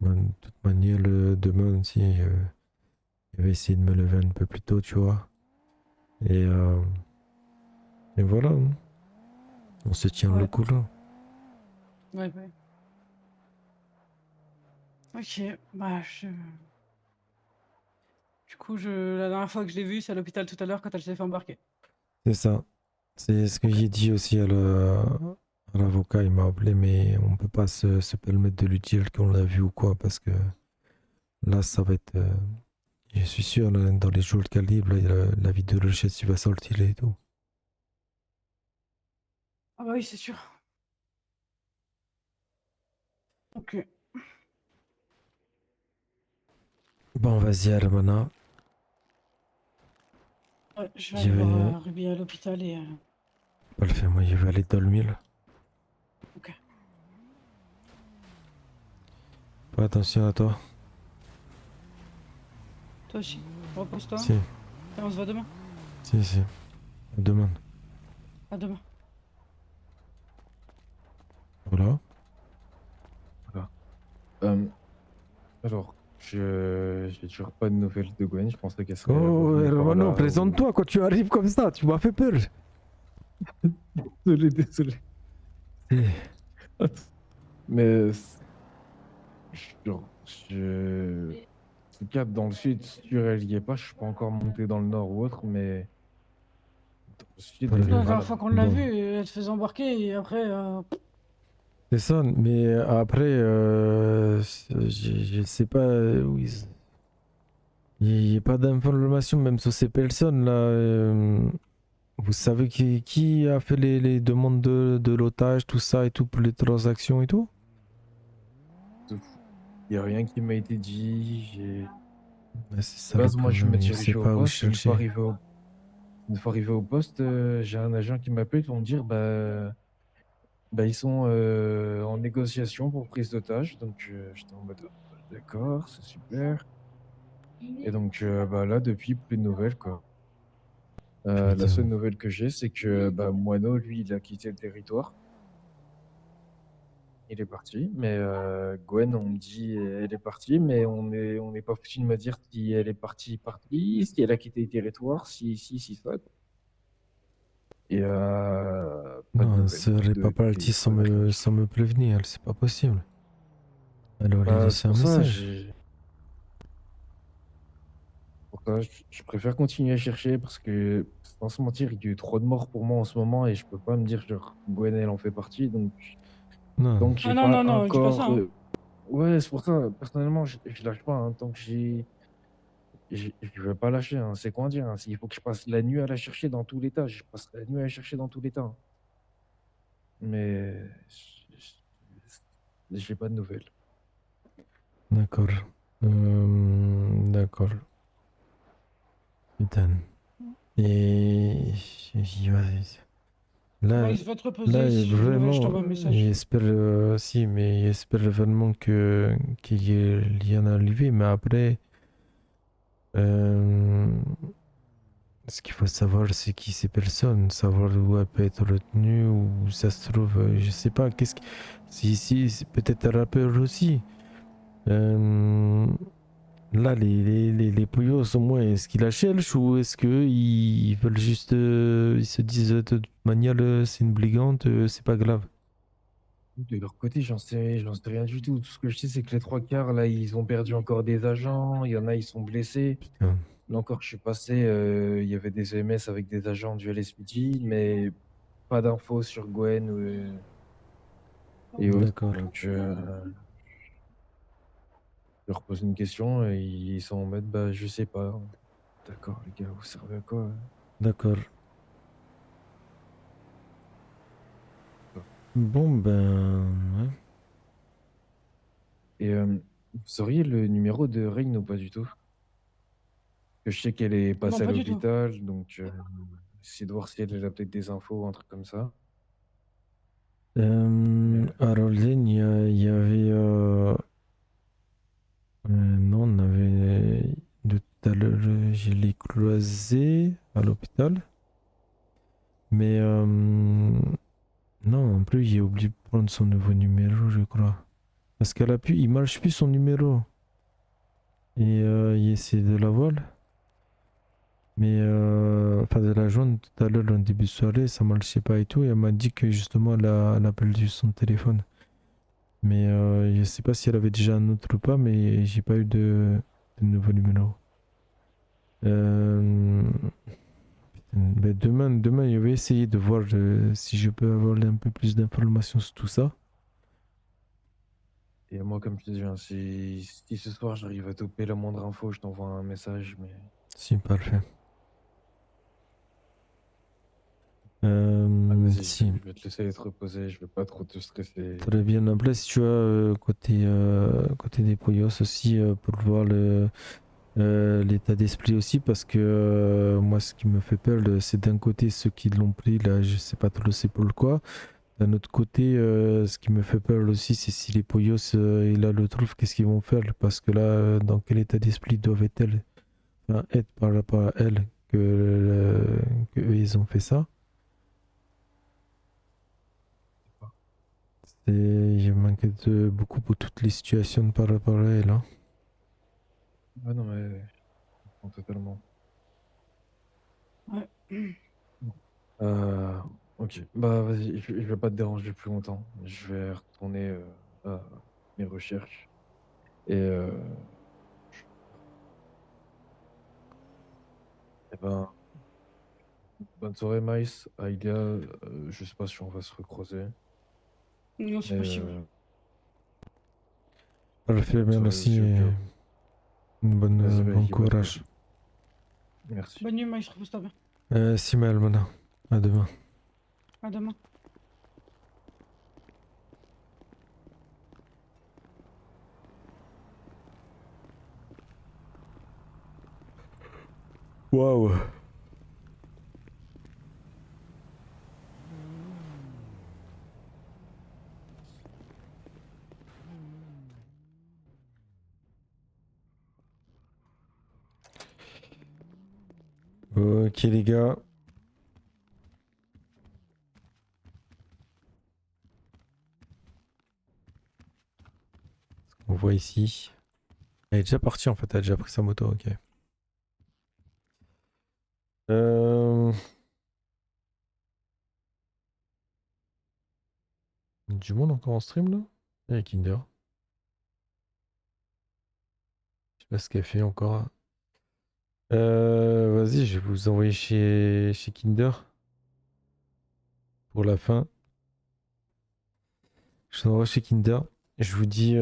De toute manière, demain aussi, je vais essayer de me lever un peu plus tôt, tu vois. Et voilà. Hein. On se tient le coup là. Ouais. Ok, bah Du coup, la dernière fois que je l'ai vue, c'est à l'hôpital tout à l'heure quand elle s'est fait embarquer. C'est ça. C'est ce que j'ai dit aussi à l'avocat, il m'a appelé, mais on peut pas se permettre de lui dire qu'on l'a vu ou quoi, parce que là, ça va être... Je suis sûr, là, dans les jours qui arrivent, là, la vidéo de Chess va sortir et tout. Ah bah oui, c'est sûr. Ok. Bon, vas-y, Hermana. Ouais, je vais Je aller voir vais... Ruby à l'hôpital et... Parfait, moi je vais aller dormir là. Ok. Fais attention à toi. Toi aussi. Repose-toi. Si, Et on se voit demain. si. À demain. À demain. Voilà. Voilà. Alors, j'ai toujours pas de nouvelles de Gwen. Je pensais qu'elle serait Oh, revenue par Hermano, là, présente-toi quand tu arrives comme ça, tu m'as fait peur. Désolé. Mais genre, ce cap dans le sud, sûr, elle y est pas. Je suis pas encore monté dans le nord ou autre, mais dans le sud, elle est La pas dernière là. fois qu'on l'a Bon. vue, elle se faisait embarquer et après... C'est ça, mais après, je sais pas où ils... Il n'y a pas d'informations même sur ces personnes là. Vous savez qui a fait les demandes de l'otage, tout ça et tout pour les transactions et tout? Il y a rien qui m'a été dit. Bah, c'est ça De le base, moi, je me problème, je sais dirigeais au pas où poste. Une fois chercher. arrivé au poste, j'ai un agent qui m'appelle pour me dire bah ils sont en négociation pour prise d'otage. Donc j'étais en mode d'accord, c'est super. Et donc bah là depuis plus de nouvelles quoi. La seule nouvelle que j'ai, c'est que bah Moineau, lui, il a quitté le territoire. Il est parti, mais Gwen, on me dit elle est partie, mais on n'est pas foutu de me dire si elle est partie, si elle a quitté le territoire, si ça. Et pas de Non, elle nouvelles serait pas partie sans me prévenir, c'est pas possible. Alors, lui Bah, laisser c'est un pour ça, message. je préfère continuer à chercher parce que, sans se mentir, il y a eu trop de morts pour moi en ce moment et je peux pas me dire, genre, Gwen, elle en fait partie, donc Non. tant que j'ai Ah non, pas non, je dis pas ça. encore... Hein. Ouais, c'est pour ça, personnellement, je lâche pas, hein, tant que je vais pas lâcher, hein, c'est quoi dire, hein, s'il faut que je passe la nuit à la chercher dans tous les tas, je passe la nuit à la chercher dans tous les tas. Hein. Mais j'ai pas de nouvelles. D'accord. D'accord. Putain. Et... Là, Ouais, il va te reposer, là, si j'ai des nouvelles, je vraiment, t'envoie un message. j'espère, si, mais j'espère vraiment qu'il y ait rien arrivé, mais après, ce qu'il faut savoir, c'est qui ces personnes, savoir où elle peut être retenue, où ça se trouve, je sais pas, si, c'est peut-être un rappeur aussi. Là, les Pouillos, au moins, est-ce qu'ils la cherchent ou est-ce qu'ils veulent juste. Ils se disent de toute manière, c'est une brigande, c'est pas grave. De leur côté, j'en sais rien du tout. Tout ce que je sais, c'est que les trois quarts, là, ils ont perdu encore des agents. Il y en a, ils sont blessés. Putain. Là encore, je suis passé, il y avait des EMS avec des agents du LSPD, mais pas d'infos sur Gwen et autres. D'accord. Donc, je leur pose une question et ils sont en mode, bah, je sais pas. D'accord, les gars, vous servez à quoi? D'accord. Bon, ben. Ouais. Et vous sauriez le numéro de Reine ou pas du tout? Que je sais qu'elle est passée à pas du tout. l'hôpital, donc essayer de voir si elle a peut-être des infos ou un truc comme ça. À Rollen, il y avait. Non, on avait. De tout à l'heure, je l'ai croisé à l'hôpital. Mais. Non, en plus, j'ai oublié de prendre son nouveau numéro, je crois. Parce il marche plus son numéro. Et il essaie de la voir. Mais enfin de la joindre tout à l'heure en début de soirée, ça marchait pas et tout. Et elle m'a dit que justement elle a perdu son téléphone. Mais je sais pas si elle avait déjà un autre ou pas, mais j'ai pas eu de nouveau numéro. Ben demain, je vais essayer de voir si je peux avoir un peu plus d'informations sur tout ça. Et moi, comme je te dis, hein, si ce soir j'arrive à toper la moindre info, je t'envoie un message, mais... Si, parfait. Vas-y, Si. je vais te laisser te reposer, je vais pas trop te stresser. Très bien. Après, si tu as côté des Poyos aussi, pour voir l'état d'esprit aussi, parce que moi, ce qui me fait peur, c'est d'un côté ceux qui l'ont pris, là, je sais pas trop c'est pourquoi. D'un autre côté, ce qui me fait peur aussi, c'est si les Poyos, ils la le trouvent, qu'est-ce qu'ils vont faire? Parce que là, dans quel état d'esprit doivent-elles être par rapport à elles que eux, ils ont fait ça? Je m'inquiète beaucoup pour toutes les situations par rapport à elle. Hein. Ouais, non, mais... je comprends totalement. Ouais. Ok, bah vas-y, je vais pas te déranger plus longtemps. Je vais retourner à mes recherches. Et eh ben, bonne soirée, Miles. Aïda, je sais pas si on va se recroiser. Non, c'est mais, possible. Parfait, bonne soirée merci aussi, au et cas où. Vas-y, bon vas-y, bonne nuit. courage. Merci. Bonne nuit, Maïs, repose-toi bien. Sima Almana, à demain. À demain. Waouh. Ok les gars. On voit ici. Elle est déjà partie en fait, elle a déjà pris sa moto, ok. Du monde encore en stream là? Et Kinder. Je sais pas ce qu'elle fait encore. Vas-y, je vais vous envoyer chez Kinder. Pour la fin. Je vous envoie chez Kinder. Je vous dis...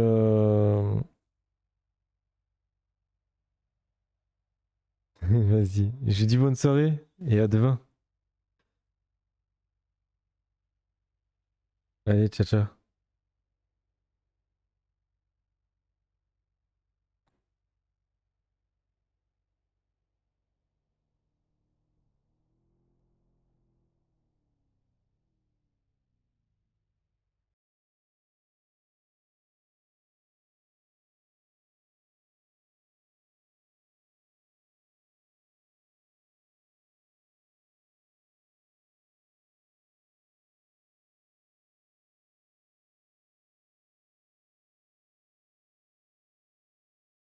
Vas-y. Je vous dis bonne soirée et à demain. Allez, ciao ciao.